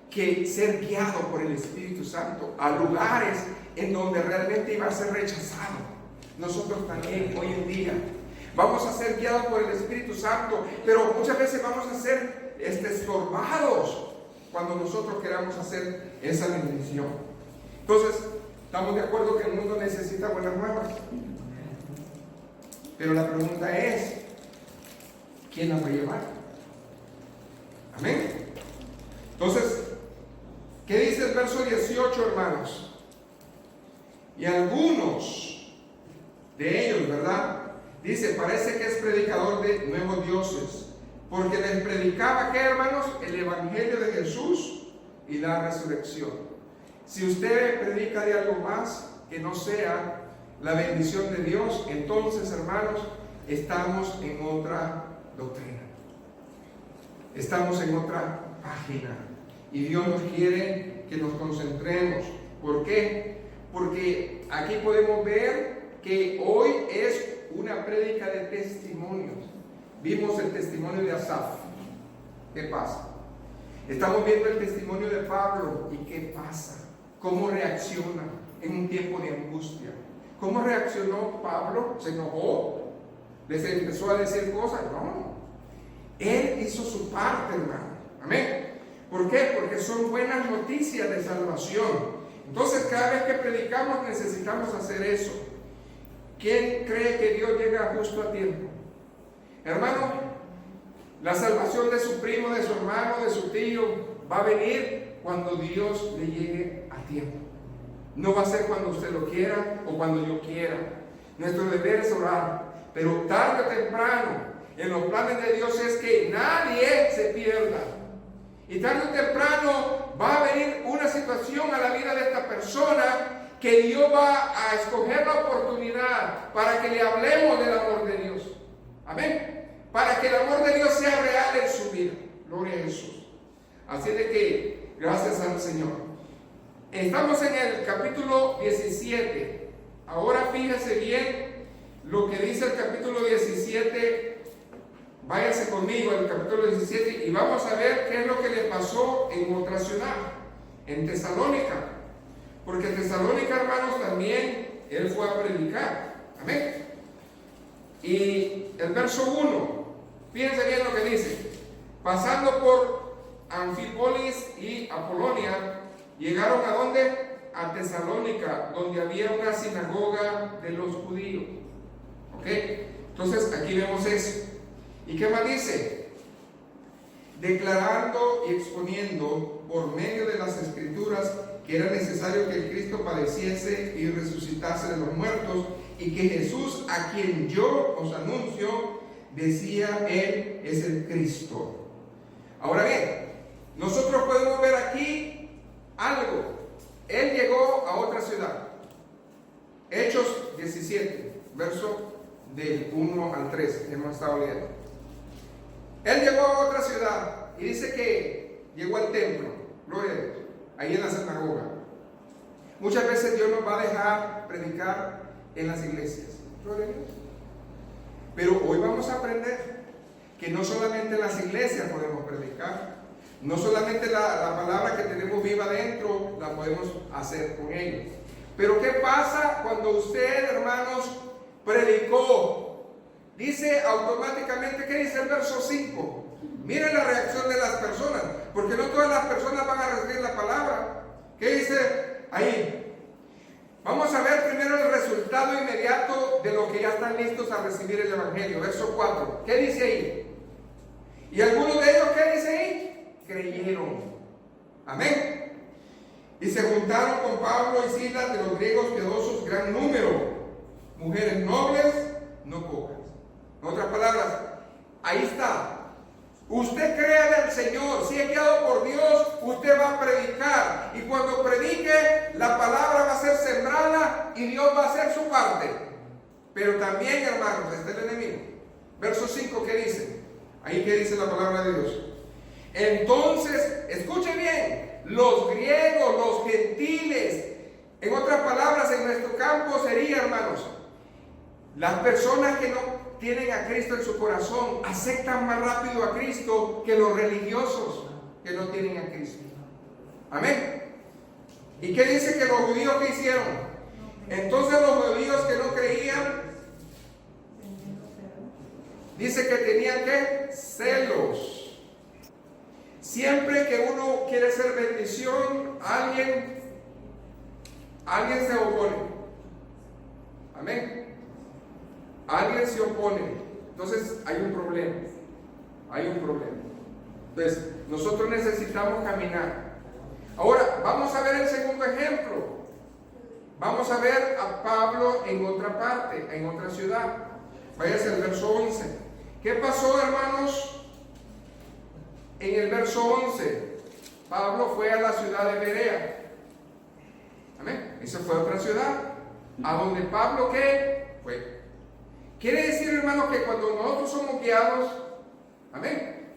Speaker 1: que ser guiado por el Espíritu Santo a lugares en donde realmente iba a ser rechazado. Nosotros también hoy en día vamos a ser guiados por el Espíritu Santo, pero muchas veces vamos a ser estorbados cuando nosotros queramos hacer esa bendición. Entonces, estamos de acuerdo que el mundo necesita buenas nuevas, pero la pregunta es, ¿quién las va a llevar? Amén. Entonces, ¿qué dice el verso 18, hermanos? Y algunos de ellos, ¿verdad? Dice, parece que es predicador de nuevos dioses, porque les predicaba, ¿qué, hermanos? El evangelio de Jesús y la resurrección. Si usted predica de algo más que no sea la bendición de Dios, entonces, hermanos, estamos en otra doctrina. Estamos en otra página y Dios nos quiere que nos concentremos. ¿Por qué? Porque aquí podemos ver que hoy es una prédica de testimonios. Vimos el testimonio de Asaf. ¿Qué pasa? Estamos viendo el testimonio de Pablo. ¿Y qué pasa? ¿Cómo reacciona en un tiempo de angustia? ¿Cómo reaccionó Pablo? ¿Se enojó? ¿Les empezó a decir cosas? No. Él hizo su parte, hermano. Amén. ¿Por qué? Porque son buenas noticias de salvación. Entonces, cada vez que predicamos necesitamos hacer eso. ¿Quién cree que Dios llega justo a tiempo? Hermano, la salvación de su primo, de su hermano, de su tío, va a venir cuando Dios le llegue a tiempo. No va a ser cuando usted lo quiera o cuando yo quiera. Nuestro deber es orar, pero tarde o temprano, en los planes de Dios es que nadie se pierda. Y tarde o temprano va a venir una situación a la vida de esta persona que Dios va a escoger la oportunidad para que le hablemos del amor de Dios. Amén. Para que el amor de Dios sea real en su vida. Gloria a Jesús. Así de que, gracias al Señor. Estamos en el capítulo 17. Ahora fíjese bien lo que dice el capítulo 17. Váyase conmigo al capítulo 17 y vamos a ver qué es lo que le pasó en otra ciudad, en Tesalónica. Porque en Tesalónica, hermanos, también él fue a predicar. Amén. Y el verso 1, fíjense bien lo que dice. Pasando por Anfípolis y Apolonia, llegaron a ¿dónde? A Tesalónica, donde había una sinagoga de los judíos. ¿Ok? Entonces aquí vemos eso. ¿Y qué más dice? Declarando y exponiendo por medio de las Escrituras que era necesario que el Cristo padeciese y resucitase de los muertos, y que Jesús, a quien yo os anuncio, decía él, es el Cristo. Ahora bien, nosotros podemos ver aquí algo. Él llegó a otra ciudad. Hechos 17, verso del 1 al 3, hemos estado leyendo. Él llegó a otra ciudad y dice que llegó al templo, gloria a Dios, ahí en la sinagoga. Muchas veces Dios nos va a dejar predicar en las iglesias, gloria a Dios. Pero hoy vamos a aprender que no solamente en las iglesias podemos predicar, no solamente la palabra que tenemos viva dentro la podemos hacer con ellos. Pero ¿qué pasa cuando usted, hermanos, predicó? Dice automáticamente, ¿qué dice el verso 5? Miren la reacción de las personas, porque no todas las personas van a recibir la palabra. ¿Qué dice ahí? Vamos a ver primero el resultado inmediato de los que ya están listos a recibir el Evangelio. Verso 4. ¿Qué dice ahí? Y algunos de ellos, ¿qué dice ahí? Creyeron. Amén. Y se juntaron con Pablo y Silas, de los griegos quedó su gran número, mujeres nobles, no pocas. En otras palabras, ahí está. Usted crea del Señor, si es guiado por Dios, usted va a predicar. Y cuando predique, la palabra va a ser sembrada y Dios va a hacer su parte. Pero también, hermanos, está el enemigo. Verso 5, ¿qué dice? Ahí que dice la palabra de Dios. Entonces, escuche bien, los griegos, los gentiles, en otras palabras, en nuestro campo sería, hermanos, las personas que no tienen a Cristo en su corazón aceptan más rápido a Cristo que los religiosos que no tienen a Cristo. Amén. ¿Y qué dice que los judíos que hicieron? Entonces los judíos que no creían, dice que tenían ¿qué? Celos. Siempre que uno quiere hacer bendición, alguien se opone. Amén. Alguien se opone. Entonces hay un problema. Hay un problema. Entonces nosotros necesitamos caminar. Ahora vamos a ver el segundo ejemplo. Vamos a ver a Pablo en otra parte, en otra ciudad. Váyase al verso 11. ¿Qué pasó, hermanos? En el verso 11, Pablo fue a la ciudad de Berea. Amén. Esa fue otra ciudad. A donde Pablo, ¿qué? Fue. Quiere decir, hermanos, que cuando nosotros somos guiados, amén,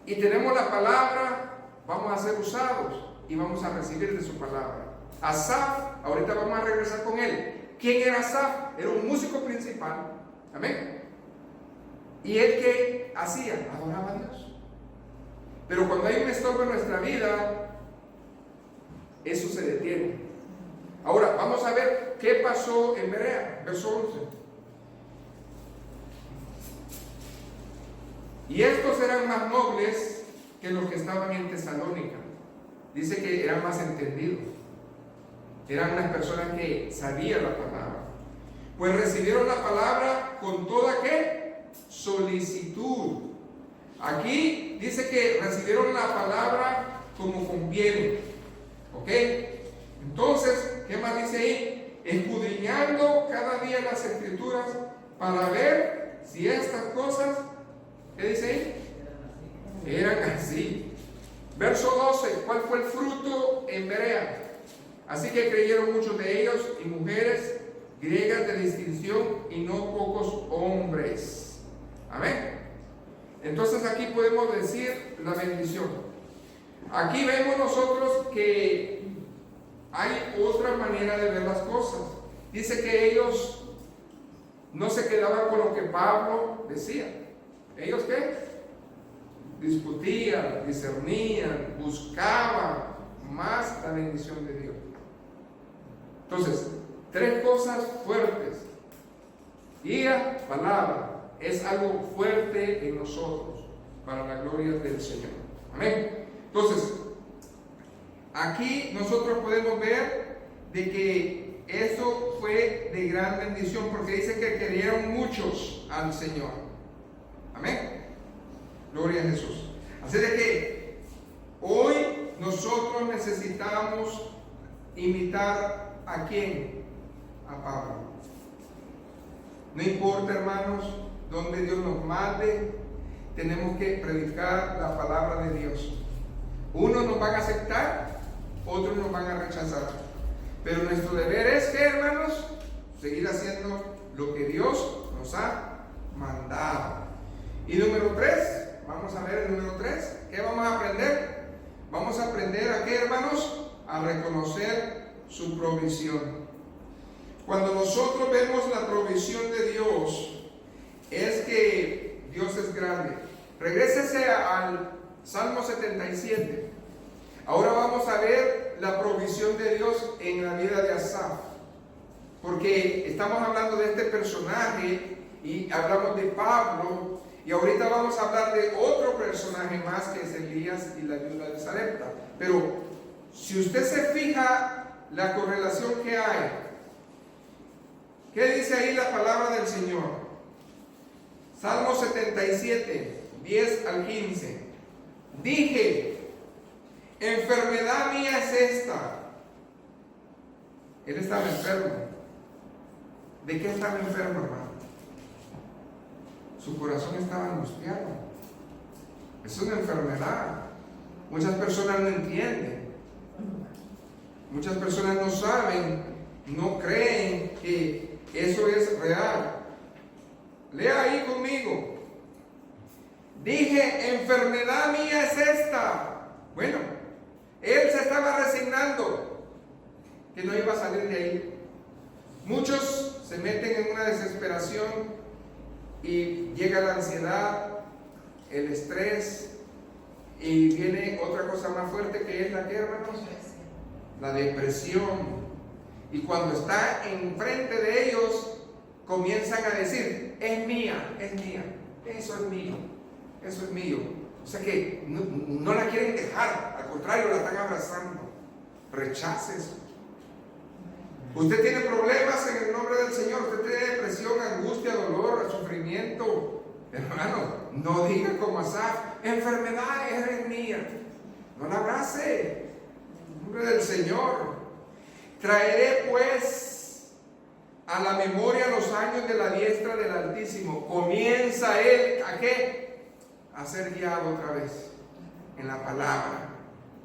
Speaker 1: y tenemos la palabra, vamos a ser usados y vamos a recibir de su palabra. Asaf, ahorita vamos a regresar con él. ¿Quién era Asaf? Era un músico principal. Amén. Y él que hacía, adoraba a Dios. Pero cuando hay un estorbo en nuestra vida, eso se detiene. Ahora, vamos a ver qué pasó en Berea, verso 11. Y estos eran más nobles que los que estaban en Tesalónica. Dice que eran más entendidos. Eran unas personas que sabían la palabra. Pues recibieron la palabra con toda ¿qué? Solicitud. Aquí dice que recibieron la palabra como conviene. ¿Ok? Entonces, ¿qué más dice ahí? Escudriñando cada día las escrituras para ver si estas cosas, ¿qué dice ahí? Eran así. Verso 12, ¿cuál fue el fruto en Berea? Así que creyeron muchos de ellos y mujeres griegas de distinción y no pocos hombres. Amén. Entonces aquí podemos decir la bendición. Aquí vemos nosotros que hay otra manera de ver las cosas. Dice que ellos no se quedaban con lo que Pablo decía. ¿Ellos qué? Discutían, discernían, buscaban más la bendición de Dios. Entonces, tres cosas fuertes. Guía, palabra. Es algo fuerte en nosotros para la gloria del Señor. Amén. Entonces, aquí nosotros podemos ver de que eso fue de gran bendición, porque dice que creyeron muchos al Señor. Amén. Gloria a Jesús. Así de que hoy nosotros necesitamos imitar ¿a quién? A Pablo. No importa, hermanos, donde Dios nos mande, tenemos que predicar la palabra de Dios. Unos nos van a aceptar, otros nos van a rechazar. Pero nuestro deber es que, hermanos, seguir haciendo lo que Dios nos ha mandado. Y número 3, vamos a ver el número 3. ¿Qué vamos a aprender? Vamos a aprender a qué, hermanos, a reconocer su provisión. Cuando nosotros vemos la provisión de Dios, es que Dios es grande. Regrésese al Salmo 77. Ahora vamos a ver la provisión de Dios en la vida de Asaf. Porque estamos hablando de este personaje y hablamos de Pablo. Y ahorita vamos a hablar de otro personaje más que es Elías y la viuda de Sarepta. Pero si usted se fija la correlación que hay, ¿qué dice ahí la palabra del Señor? Salmo 77, 10 al 15. Dije, enfermedad mía es esta. Él estaba enfermo. ¿De qué estaba enfermo, hermano? Su corazón estaba angustiado. Es una enfermedad. Muchas personas no entienden. Muchas personas no saben, no creen que eso es real. Lea ahí conmigo. Dije, enfermedad mía es esta. Bueno, él se estaba resignando que no iba a salir de ahí. Muchos se meten en una desesperación y llega la ansiedad, el estrés, y viene otra cosa más fuerte que es la que, hermanos, la depresión. Y cuando está enfrente de ellos, comienzan a decir, es mía, eso es mío, eso es mío. O sea que no la quieren dejar, al contrario, la están abrazando. Rechace eso. Usted tiene problemas en el nombre del Señor, usted tiene depresión, angustia, dolor, sufrimiento. Hermano, no diga como Asaf, enfermedad es mía. No la abrace. En nombre del Señor. Traeré pues a la memoria los años de la diestra del Altísimo. Comienza él a qué? A ser guiado otra vez en la palabra.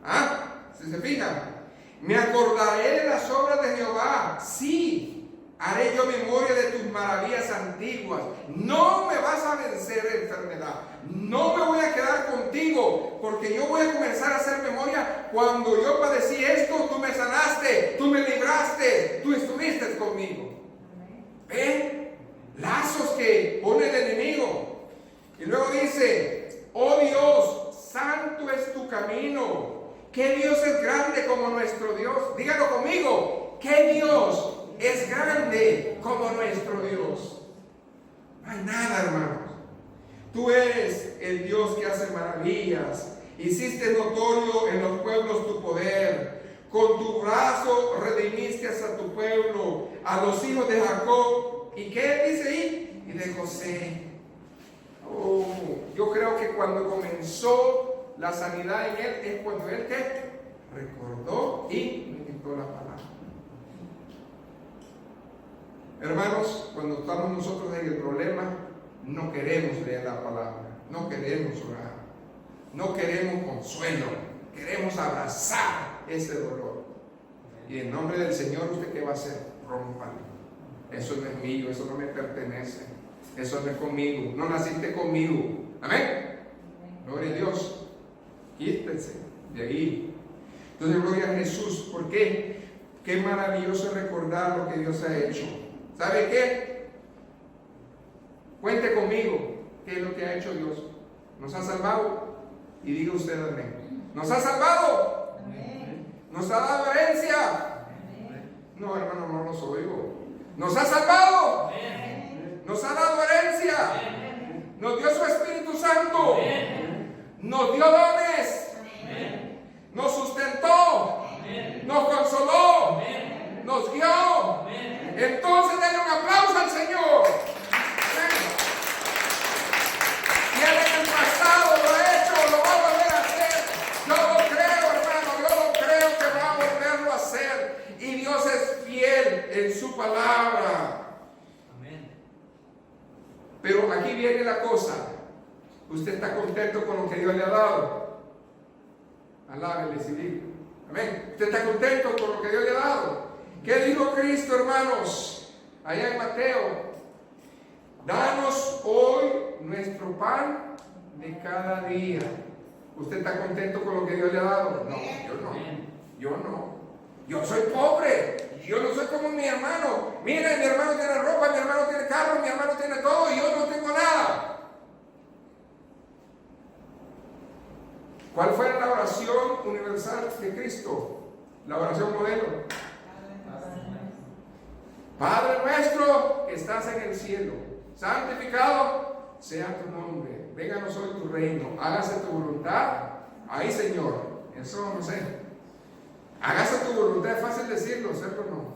Speaker 1: ¿Ah? ¿Sí se fijan? Me acordaré de las obras de Jehová. Sí, haré yo memoria de tus maravillas antiguas. No me vas a vencer, enfermedad. No me voy a quedar contigo, porque yo voy a comenzar a hacer memoria. Cuando yo padecí esto, tú me sanaste, tú me libraste, tú estuviste conmigo. ¿Ven? Lazos que pone el enemigo. Y luego dice, oh Dios, santo es tu camino. ¿Qué Dios es grande como nuestro Dios? Dígalo conmigo. ¿Qué Dios es grande como nuestro Dios? No hay nada, hermanos. Tú eres el Dios que hace maravillas. Hiciste notorio en los pueblos tu poder. Con tu brazo redimiste a tu pueblo, a los hijos de Jacob. ¿Y qué dice ahí? Y de José. Oh, yo creo que cuando comenzó la sanidad en él es cuando él ¿qué? Recordó y meditó la palabra. Hermanos, cuando estamos nosotros en el problema, no queremos leer la palabra, no queremos orar, no queremos consuelo, queremos abrazar ese dolor. Y en nombre del Señor, ¿usted qué va a hacer? Rómpalo. Eso no es mío, eso no me pertenece, eso no es conmigo, no naciste conmigo. Amén. Gloria a Dios. Quítense de ahí. Entonces, gloria a Jesús. ¿Por qué? Qué maravilloso recordar lo que Dios ha hecho. ¿Sabe qué? Cuente conmigo. ¿Qué es lo que ha hecho Dios? Nos ha salvado. Y diga usted amén. ¿Nos ha salvado? Amén. ¿Nos ha dado herencia? Amén. No, hermano, no los oigo. ¿Nos ha salvado? Amén. ¿Nos ha dado herencia? Amén. ¿Nos dio su Espíritu Santo? Amén. Nos dio dones. Amén. Nos sustentó. Amén. Nos consoló. Amén. Nos guió. Amén. Entonces denle un aplauso al Señor. Si Él en el pasado lo ha hecho, lo va a volver a hacer. Yo lo creo, hermano, yo lo creo que va a volverlo a hacer. Y Dios es fiel en su palabra. Amén. Pero aquí viene la cosa. ¿Usted está contento con lo que Dios le ha dado? Alábele, civil. Amén. ¿Usted está contento con lo que Dios le ha dado? ¿Qué dijo Cristo, hermanos? Allá en Mateo. Danos hoy nuestro pan de cada día. ¿Usted está contento con lo que Dios le ha dado? No, yo no. Yo no. Yo soy pobre. Yo no soy como mi hermano. Mira, mi hermano tiene ropa, mi hermano tiene carro, mi hermano tiene todo y yo no tengo nada. ¿Cuál fue la oración universal de Cristo? La oración modelo. Padre nuestro que estás en el cielo, santificado sea tu nombre. Vénganos hoy tu reino. Hágase tu voluntad. Ahí, Señor. Eso no sé. Hágase tu voluntad, es fácil decirlo, ¿cierto o no?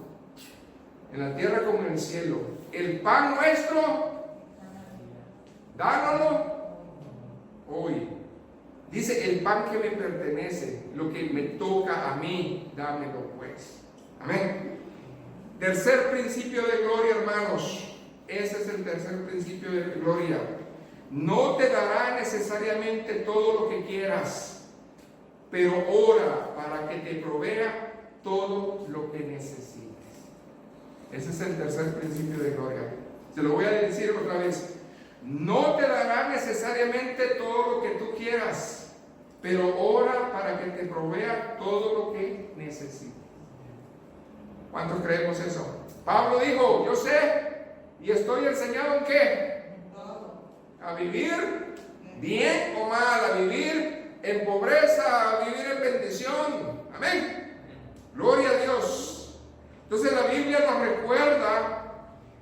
Speaker 1: En la tierra como en el cielo. El pan nuestro, dánoslo hoy. Dice, el pan que me pertenece, lo que me toca a mí, dámelo pues. Amén. Tercer principio de gloria, hermanos. Ese es el tercer principio de gloria. No te dará necesariamente todo lo que quieras, pero ora para que te provea todo lo que necesites. Ese es el tercer principio de gloria. Se lo voy a decir otra vez. No te dará necesariamente todo lo que tú quieras, pero ora para que te provea todo lo que necesites. ¿Cuántos creemos eso? Pablo dijo, yo sé y estoy enseñado en qué. A vivir bien o mal, a vivir en pobreza, a vivir en bendición. Amén. Gloria a Dios. Entonces la Biblia nos recuerda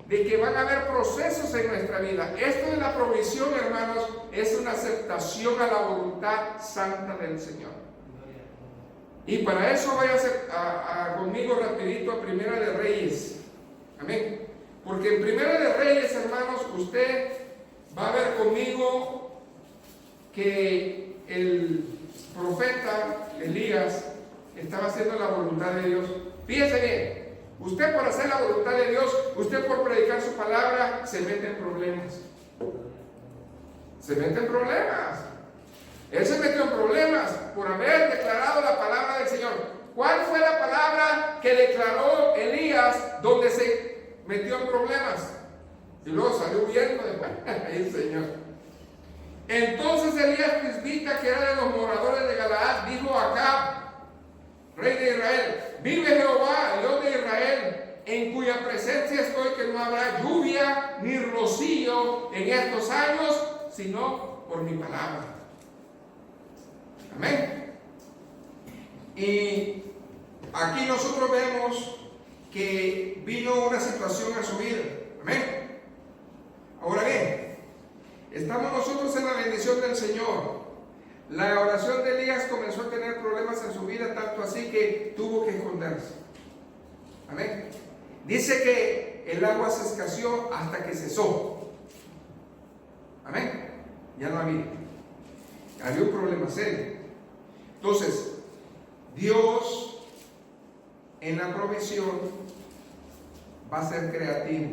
Speaker 1: de que van a haber procesos en nuestra vida. Esto de la provisión, hermanos, es una aceptación a la voluntad santa del Señor. Y para eso vaya conmigo rapidito a Primera de Reyes. Amén. Porque en Primera de Reyes, hermanos, usted va a ver conmigo que el profeta Elías estaba haciendo la voluntad de Dios. Fíjese bien, usted por hacer la voluntad de Dios, usted por predicar su palabra, se mete en problemas. Se mete en problemas. Él se metió en problemas por haber declarado la palabra del Señor. ¿Cuál fue la palabra que declaró Elías donde se metió en problemas? Y luego salió huyendo después. Ay, Señor. Entonces Elías Tisbita, que era de los moradores de Galaad, dijo a Acab, rey de Israel: vive Jehová, Dios de Israel, en cuya presencia estoy, que no habrá lluvia ni rocío en estos años, sino por mi palabra. Amén. Y aquí nosotros vemos que vino una situación a su vida. Amén. Ahora bien, estamos nosotros en la bendición del Señor. La oración de Elías comenzó a tener problemas en su vida, tanto así que tuvo que esconderse. Amén. Dice que el agua se escaseó hasta que cesó. Amén. Ya no había. Había un problema serio. Entonces, Dios en la provisión va a ser creativo.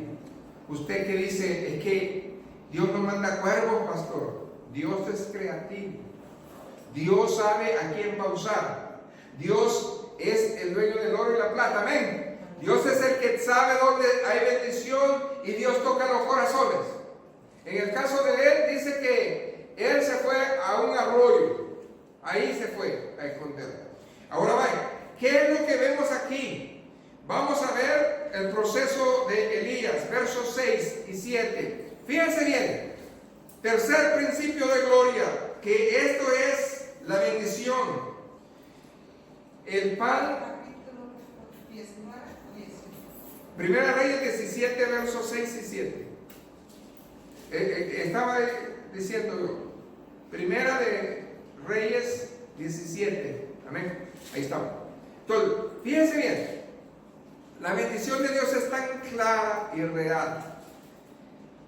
Speaker 1: Usted que dice, es que Dios no manda cuervos, pastor. Dios es creativo. Dios sabe a quién va a usar. Dios es el dueño del oro y la plata. Amén. Dios es el que sabe dónde hay bendición y Dios toca los corazones. En el caso de él, dice que él se fue a un arroyo. Ahí se fue a esconder. Ahora vaya, ¿qué es lo que vemos aquí? Vamos a ver el proceso de Elías, versos 6 y 7. Fíjense bien, tercer principio de gloria, que esto es la bendición. El pan. Primera Reyes 17, versos 6 y 7. Estaba diciendo yo. Primera de Reyes 17. Amén. Ahí estamos. Entonces, fíjense bien. La bendición de Dios es tan clara y real.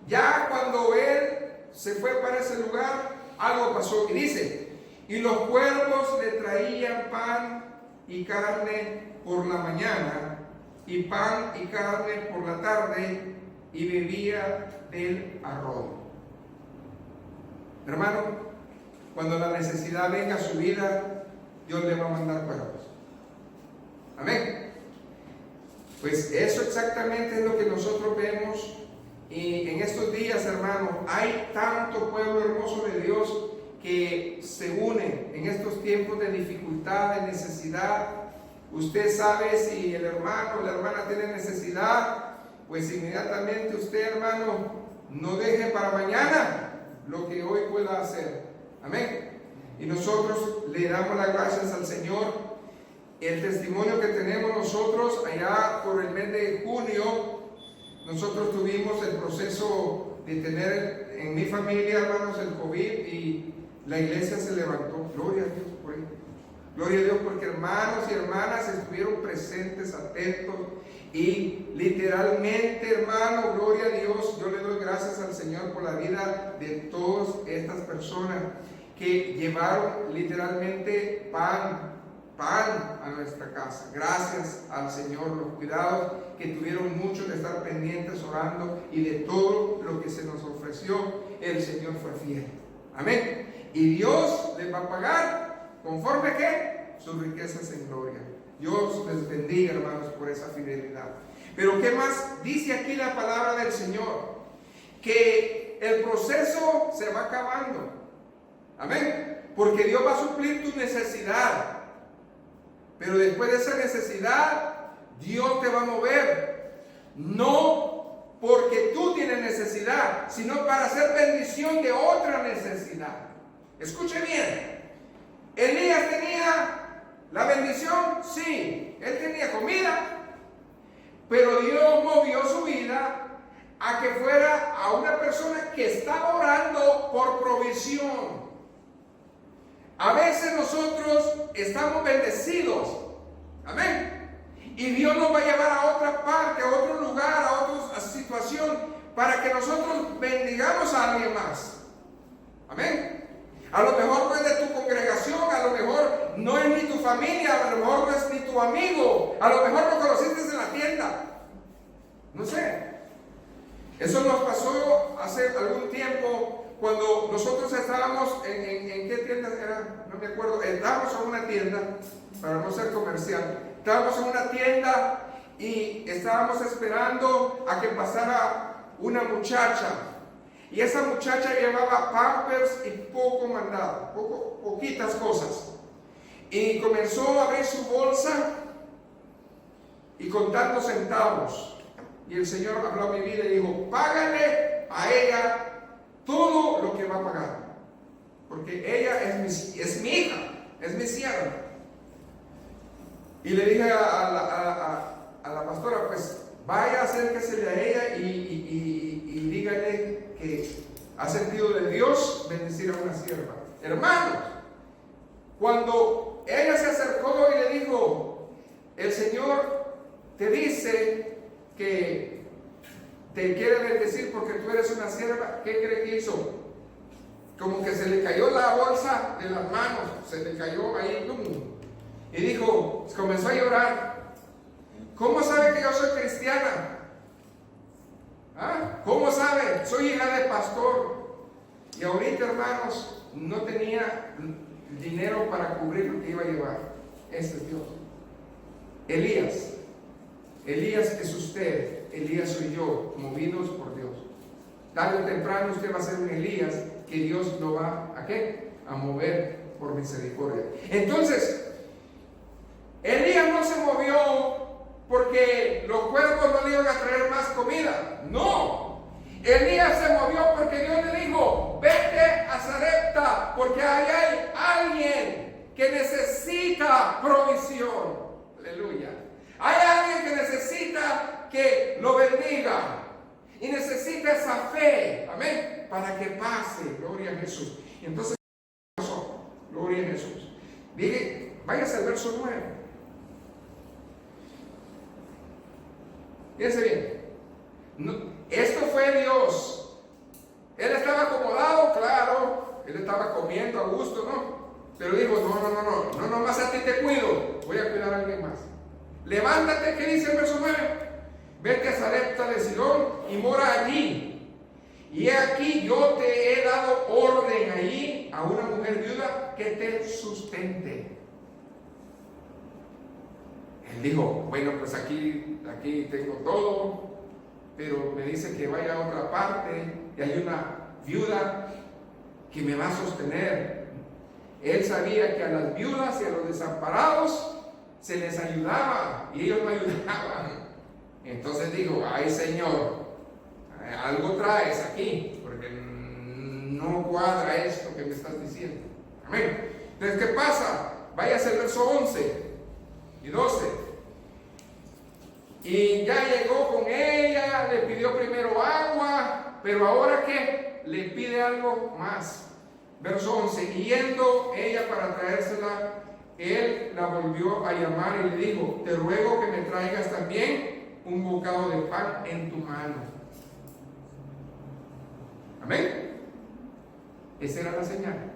Speaker 1: Ya cuando él se fue para ese lugar, algo pasó. Y dice: y los cuervos le traían pan y carne por la mañana, y pan y carne por la tarde, y bebía del arroyo. Hermano, cuando la necesidad venga a su vida, Dios le va a mandar cuervos. Amén. Pues eso exactamente es lo que nosotros vemos. Y en estos días, hermano, hay tanto pueblo hermoso de Dios que se une en estos tiempos de dificultad, de necesidad. Usted sabe si el hermano o la hermana tiene necesidad, pues inmediatamente usted, hermano, no deje para mañana lo que hoy pueda hacer. Amén. Y nosotros le damos las gracias al Señor. El testimonio que tenemos nosotros allá por el mes de junio, nosotros tuvimos el proceso de tener en mi familia, hermanos, el COVID, y la iglesia se levantó. Gloria a Dios por ello. Gloria a Dios porque hermanos y hermanas estuvieron presentes, atentos, y literalmente, hermano, gloria a Dios, yo le doy gracias al Señor por la vida de todas estas personas que llevaron literalmente pan a nuestra casa. Gracias al Señor, los cuidados que tuvieron muchos de estar pendientes, orando, y de todo lo que se nos ofreció, el Señor fue fiel. Amén. Y Dios les va a pagar conforme a ¿qué? Sus riquezas en gloria. Dios les bendiga, hermanos, por esa fidelidad. Pero ¿qué más dice aquí la palabra del Señor? Que el proceso se va acabando. Amén. Porque Dios va a suplir tu necesidad. Pero después de esa necesidad, Dios te va a mover. No porque tú tienes necesidad, sino para hacer bendición de otra necesidad. Escuche bien. Elías tenía la bendición, sí. Él tenía comida. Pero Dios movió su vida a que fuera a una persona que estaba orando por provisión. A veces nosotros estamos bendecidos, amén, y Dios nos va a llevar a otra parte, a otro lugar, a otra situación, para que nosotros bendigamos a alguien más, amén. A lo mejor no es de tu congregación, a lo mejor no es ni tu familia, a lo mejor no es ni tu amigo, a lo mejor lo conociste en la tienda, no sé. Eso nos pasó hace algún tiempo. Cuando nosotros estábamos en qué tienda era, no me acuerdo, estábamos en una tienda, para no ser comercial, estábamos en una tienda y estábamos esperando a que pasara una muchacha, y esa muchacha llevaba pampers y poco mandado, poquitas cosas, y comenzó a abrir su bolsa y contando centavos, y el Señor habló a mi vida y dijo: págale a ella todo lo que va a pagar, porque ella es mi hija, es mi sierva. Y le dije a la pastora: pues vaya, acérquese a ella y dígale que ha sentido de Dios bendecir a una sierva. Hermanos, cuando ella se acercó y le dijo: el Señor te dice que te quiere bendecir porque tú eres una sierva, ¿qué cree que hizo? Como que se le cayó la bolsa de las manos, se le cayó ahí, y dijo, comenzó a llorar. ¿Cómo sabe que yo soy cristiana? ¿Ah? ¿Cómo sabe? Soy hija de pastor. Y ahorita, hermanos, no tenía dinero para cubrir lo que iba a llevar. Ese es Dios. Elías es usted, Elías soy yo, movidos por Dios. Tarde o temprano usted va a ser un Elías que Dios lo va ¿a qué? A mover por misericordia. Entonces, Elías no se movió porque los cuervos no le iban a traer más comida. No. Elías se movió porque Dios le dijo: vete a Sarepta, porque ahí hay alguien que necesita provisión. Aleluya. Hay alguien que necesita que lo bendiga y necesita esa fe, amén, para que pase. Gloria a Jesús. Y entonces, gloria a Jesús. Dije, váyase al verso 9. Fíjense bien. No, esto fue Dios. Él estaba acomodado, claro. Él estaba comiendo a gusto, ¿no? Pero dijo: no, más a ti te cuido. Voy a cuidar a alguien más. Levántate, ¿qué dice el verso 9? vete a Sarepta de Sidón y mora allí. Y he aquí, yo te he dado orden allí a una mujer viuda que te sustente. Él dijo, bueno, pues aquí tengo todo, pero me dice que vaya a otra parte y hay una viuda que me va a sostener. Él sabía que a las viudas y a los desamparados se les ayudaba y ellos no ayudaban. Entonces dijo, ay Señor, algo traes aquí, porque no cuadra esto que me estás diciendo. Amén. Entonces, ¿qué pasa? Váyase al verso 11 y 12. Y ya llegó con ella, le pidió primero agua, pero ahora ¿qué? Le pide algo más. Verso 11, y yendo ella para traérsela, él la volvió a llamar y le dijo, te ruego que me traigas también un bocado de pan en tu mano. Amén. Esa era la señal.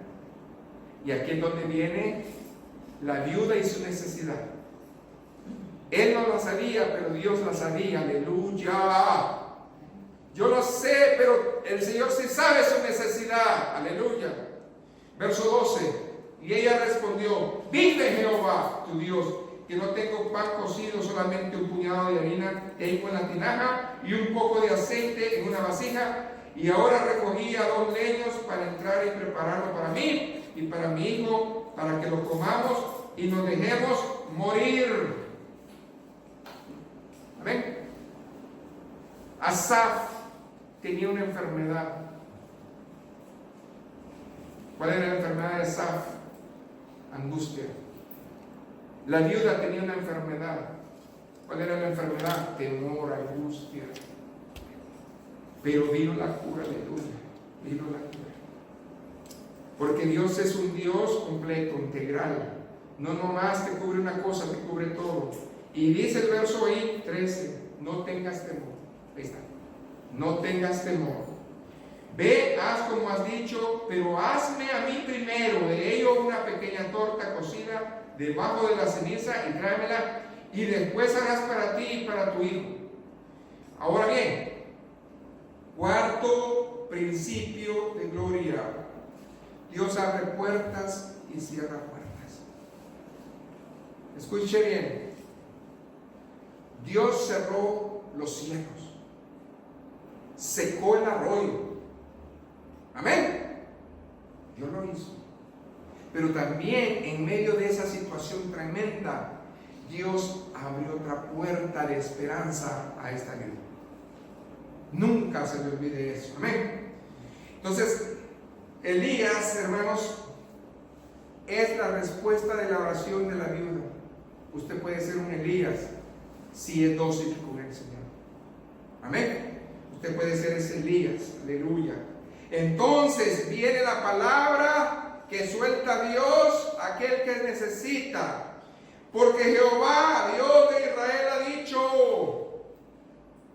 Speaker 1: Y aquí es donde viene la viuda y su necesidad. Él no la sabía, pero Dios la sabía. Aleluya. Yo lo sé, pero el Señor sí sabe su necesidad. Aleluya. Verso 12. Y ella respondió, vive Jehová tu Dios, que no tengo pan cocido, solamente un puñado de harina tengo en la tinaja y un poco de aceite en una vasija. Y ahora recogía 2 leños para entrar y prepararlo para mí y para mi hijo, para que lo comamos y nos dejemos morir. Amén. Asaf tenía una enfermedad. ¿Cuál era la enfermedad de Asaf? Angustia. La viuda tenía una enfermedad. ¿Cuál era la enfermedad? Temor, angustia. Pero vino la cura, aleluya. Vino la cura. Porque Dios es un Dios completo, integral. No nomás te cubre una cosa, te cubre todo. Y dice el verso ahí, 13, no tengas temor. Ahí está. No tengas temor. Ve, haz como has dicho, pero hazme a mí primero de ello una pequeña torta cocida debajo de la ceniza y tráemela, y después harás para ti y para tu hijo. Ahora bien, cuarto principio de gloria. Dios abre puertas y cierra puertas. Escuche bien. Dios cerró los cielos, secó el arroyo. Amén. Dios lo hizo. Pero también en medio de esa situación tremenda, Dios abrió otra puerta de esperanza a esta viuda. Nunca se le olvide eso. Amén. Entonces, Elías, hermanos, es la respuesta de la oración de la viuda. Usted puede ser un Elías si es dócil con el Señor. Amén. Usted puede ser ese Elías. Aleluya. Entonces viene la palabra que suelta Dios a aquel que necesita. Porque Jehová, Dios de Israel, ha dicho: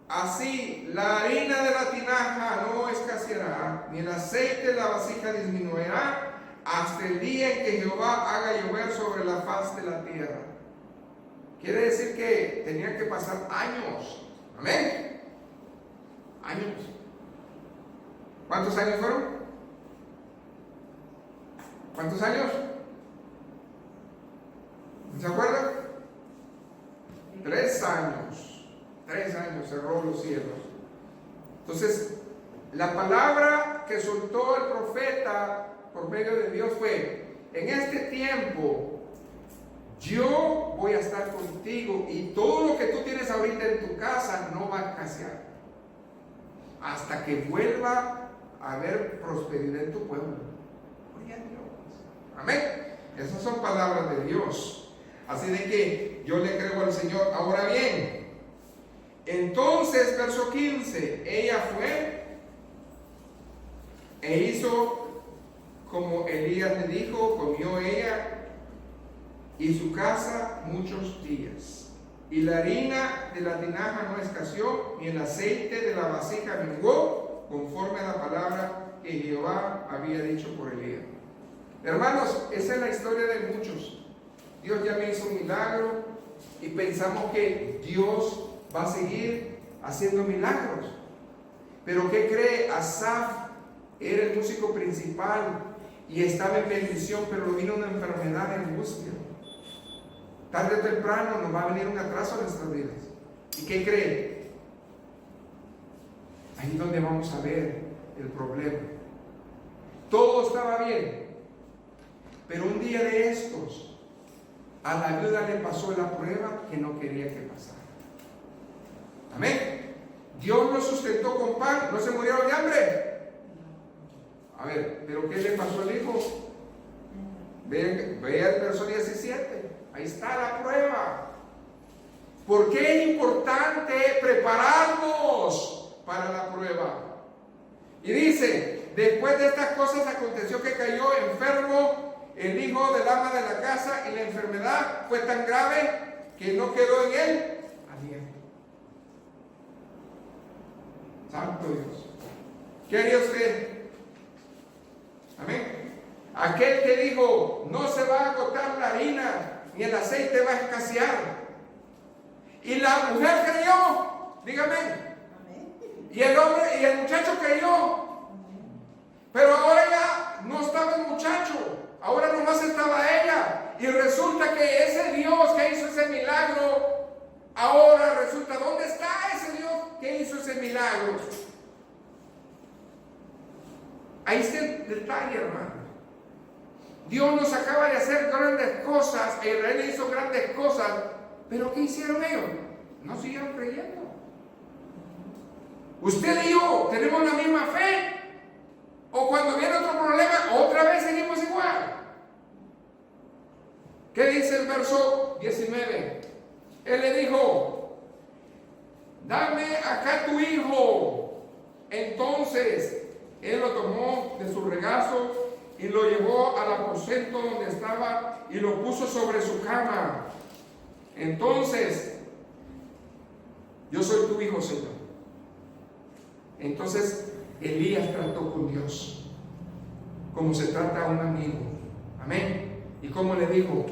Speaker 1: así la harina de la tinaja no escaseará, ni el aceite de la vasija disminuirá, hasta el día en que Jehová haga llover sobre la faz de la tierra. Quiere decir que tenían que pasar años. Amén. Años. ¿Cuántos años fueron? ¿Cuántos años? ¿Se acuerdan? 3 años. 3 años cerró los cielos. Entonces, la palabra que soltó el profeta por medio de Dios fue: en este tiempo yo voy a estar contigo y todo lo que tú tienes ahorita en tu casa no va a escasear hasta que vuelva a haber prosperidad en tu pueblo. Oye, Dios. Amén. Esas son palabras de Dios. Así de que yo le creo al Señor. Ahora bien, entonces, verso 15, ella fue e hizo como Elías le dijo, comió ella y su casa muchos días. Y la harina de la tinaja no escaseó, ni el aceite de la vasija menguó, conforme a la palabra que Jehová había dicho por Elías. Hermanos, esa es la historia de muchos. Dios ya me hizo un milagro y pensamos que Dios va a seguir haciendo milagros. Pero ¿qué cree? Asaf era el músico principal y estaba en bendición, pero le vino una enfermedad de angustia. Tarde o temprano nos va a venir un atraso en nuestras vidas. ¿Y qué cree? Ahí es donde vamos a ver el problema. Todo estaba bien, pero un día de estos a la viuda le pasó la prueba que no quería que pasara. Amén. Dios lo sustentó con pan, no se murieron de hambre. A ver, pero ¿qué le pasó al hijo? Vea el verso 17. Ahí está la prueba. ¿Por qué es importante prepararnos para la prueba? Y dice, después de estas cosas aconteció que cayó enfermo el hijo del ama de la casa, y la enfermedad fue tan grave que no quedó en él aliento. Santo Dios. ¿Qué haría usted? Amén. Aquel que dijo, no se va a agotar la harina, ni el aceite va a escasear. Y la mujer creyó, dígame. Y el hombre y el muchacho creyó. Pero ahora ya no estaba el muchacho, ahora nomás estaba ella. Y resulta que ese Dios que hizo ese milagro, ahora resulta, ¿dónde está ese Dios que hizo ese milagro? Ahí está el detalle, hermano. Dios nos acaba de hacer grandes cosas, Israel hizo grandes cosas, pero ¿qué hicieron ellos? No siguieron creyendo. Usted y yo tenemos la misma fe, o cuando viene otro problema, otra vez seguimos igual. ¿Qué dice el verso 19? Él le dijo, dame acá tu hijo. Entonces él lo tomó de su regazo y lo llevó al aposento donde estaba y lo puso sobre su cama. Entonces, yo soy tu hijo, Señor. Entonces Elías trató con Dios como se trata a un amigo. Amén. ¿Y cómo le dijo?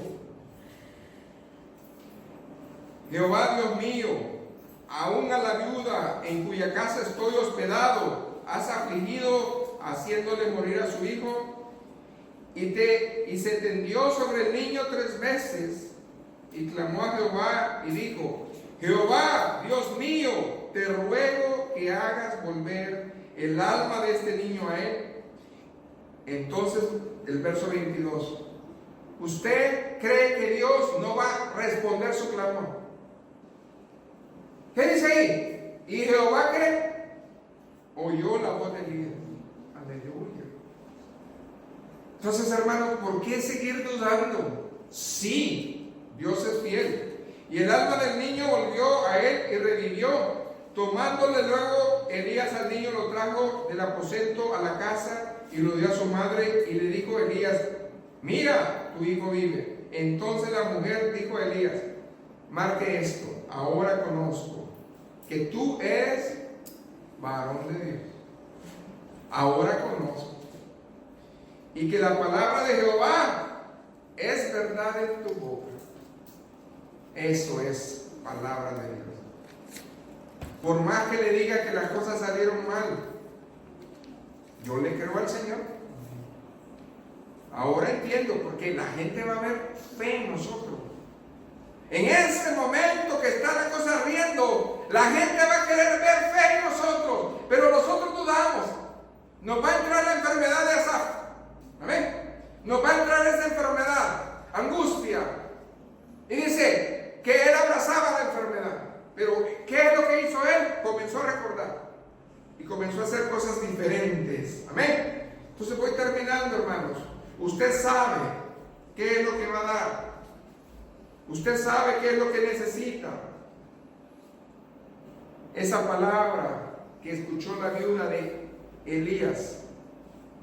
Speaker 1: Jehová Dios mío, aún a la viuda en cuya casa estoy hospedado, has afligido haciéndole morir a su hijo, y se tendió sobre el niño 3 veces, y clamó a Jehová y dijo, Jehová, Dios mío, te ruego que hagas volver el alma de este niño a él. Entonces, el verso 22, ¿usted cree que Dios no va a responder su clamor? ¿Qué dice ahí? ¿Y Jehová qué? Oyó la voz de Elías. Aleluya. Entonces, hermanos, ¿por qué seguir dudando? Sí, Dios es fiel. Y el alma del niño volvió a él y revivió. Tomándole luego Elías al niño, lo trajo del aposento a la casa y lo dio a su madre, y le dijo Elías, mira, tu hijo vive. Entonces la mujer dijo a Elías, marque esto, ahora conozco que tú eres varón de Dios. Ahora conozco. Y que la palabra de Jehová es verdad en tu boca. Eso es palabra de Dios. Por más que le diga que las cosas salieron mal, yo le creo al Señor. Ahora entiendo, porque la gente va a ver fe en nosotros. En ese momento que está la cosa riendo, la gente va a querer ver fe en nosotros, pero nosotros dudamos. Nos va a entrar la enfermedad de Asaf. Amén. Nos va a entrar esa enfermedad, angustia. Y dice que él abrazaba la enfermedad. Pero ¿qué es lo que hizo él? Comenzó a recordar y comenzó a hacer cosas diferentes. Amén. Entonces voy terminando, hermanos. Usted sabe qué es lo que va a dar. Usted sabe qué es lo que necesita. Esa palabra que escuchó la viuda de Elías,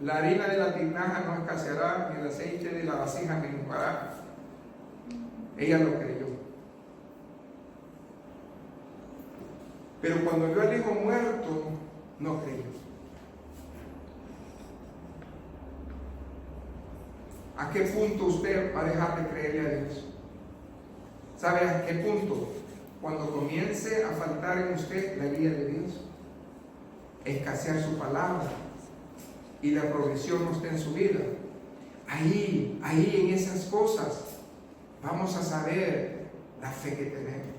Speaker 1: la harina de la tinaja no escaseará, ni el aceite de la vasija menguará. Ella lo creyó. Pero cuando vio al hijo muerto, no creyó. ¿A qué punto usted va a dejar de creerle a Dios? ¿Sabe a qué punto? cuando comience a faltar en usted la guía de Dios, escasear su palabra y la provisión no esté en su vida, ahí en esas cosas vamos a saber la fe que tenemos.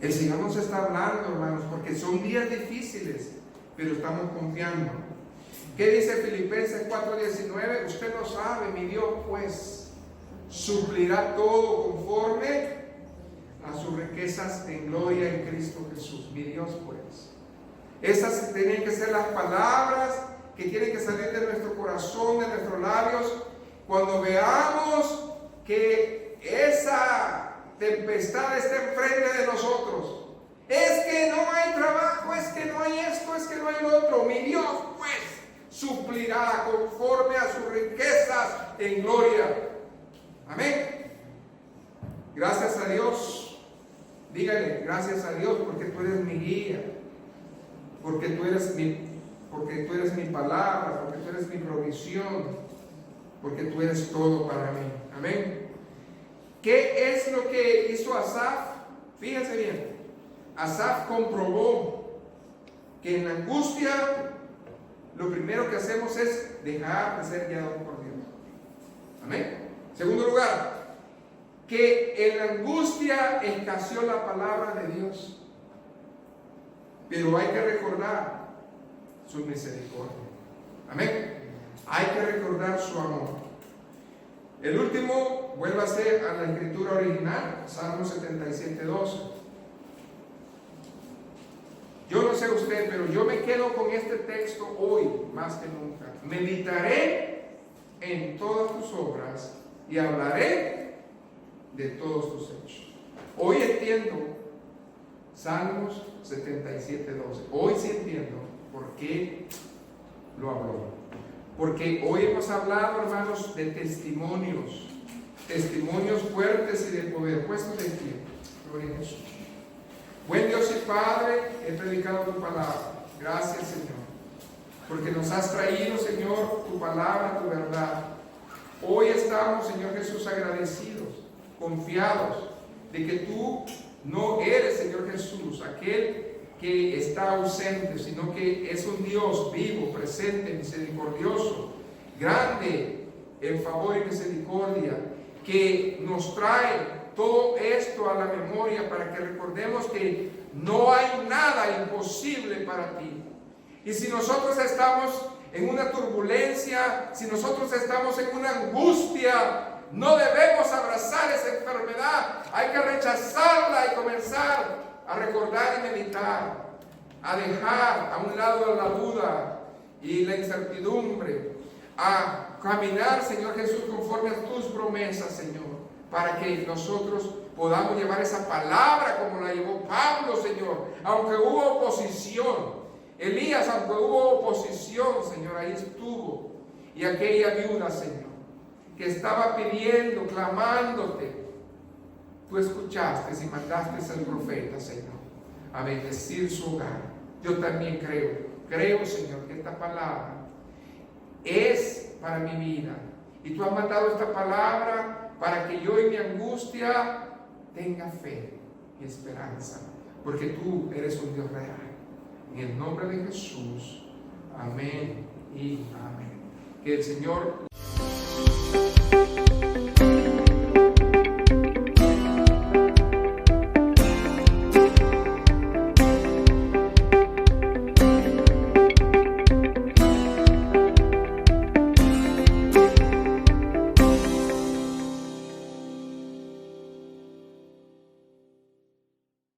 Speaker 1: El Señor nos está hablando, hermanos, porque son días difíciles, pero estamos confiando. ¿Qué dice Filipenses 4:19? Usted lo sabe, mi Dios pues suplirá todo conforme a sus riquezas en gloria en Cristo Jesús. Mi Dios pues. Esas tienen que ser las palabras que tienen que salir de nuestro corazón, de nuestros labios, cuando veamos que esa tempestad está enfrente de nosotros. Es que no hay trabajo, es que no hay esto, es que no hay lo otro. Mi Dios pues suplirá conforme a sus riquezas en gloria. Amén. Gracias a Dios. Dígale, gracias a Dios porque tú eres mi guía, porque tú eres mi palabra, porque tú eres mi provisión, porque tú eres todo para mí. Amén. ¿Qué es lo que hizo Asaf? Fíjense bien. Asaf comprobó que en la angustia lo primero que hacemos es dejar de ser guiado por Dios. Amén. Segundo lugar, que en la angustia escaseó la palabra de Dios. Pero hay que recordar su misericordia. Amén. Hay que recordar su amor. El último, vuélvase a la escritura original, Salmo 77:12. Yo no sé usted, pero yo me quedo con este texto hoy más que nunca. Meditaré en todas tus obras y hablaré de todos tus hechos. Hoy entiendo Salmos 77:12. Hoy sí entiendo por qué lo habló. Porque hoy hemos hablado, hermanos, de testimonios fuertes y de poder. Puestos de pie. Gloria a Jesús. Buen Dios y Padre, he predicado tu palabra. Gracias, Señor, porque nos has traído, Señor, tu palabra, tu verdad. Hoy estamos, Señor Jesús, agradecidos, confiados de que tú no eres, Señor Jesús, aquel que está ausente, sino que es un Dios vivo, presente, misericordioso, grande en favor y misericordia, que nos trae todo esto a la memoria para que recordemos que no hay nada imposible para ti. Y si nosotros estamos en una turbulencia, si nosotros estamos en una angustia, no debemos abrazar esa enfermedad. Hay que rechazarla y comenzar a recordar y meditar, a dejar a un lado la duda y la incertidumbre, a caminar, Señor Jesús, conforme a tus promesas, Señor, para que nosotros podamos llevar esa palabra como la llevó Pablo, Señor. Aunque hubo oposición, Elías, aunque hubo oposición, Señor, ahí estuvo. Y aquella viuda, Señor, que estaba pidiendo, clamándote, tú escuchaste y mandaste al profeta, Señor, a bendecir su hogar. Yo también creo, Señor, que esta palabra es para mi vida. Y tú has mandado esta palabra para que yo en mi angustia tenga fe y esperanza, porque tú eres un Dios real. En el nombre de Jesús, amén y amén. Que el Señor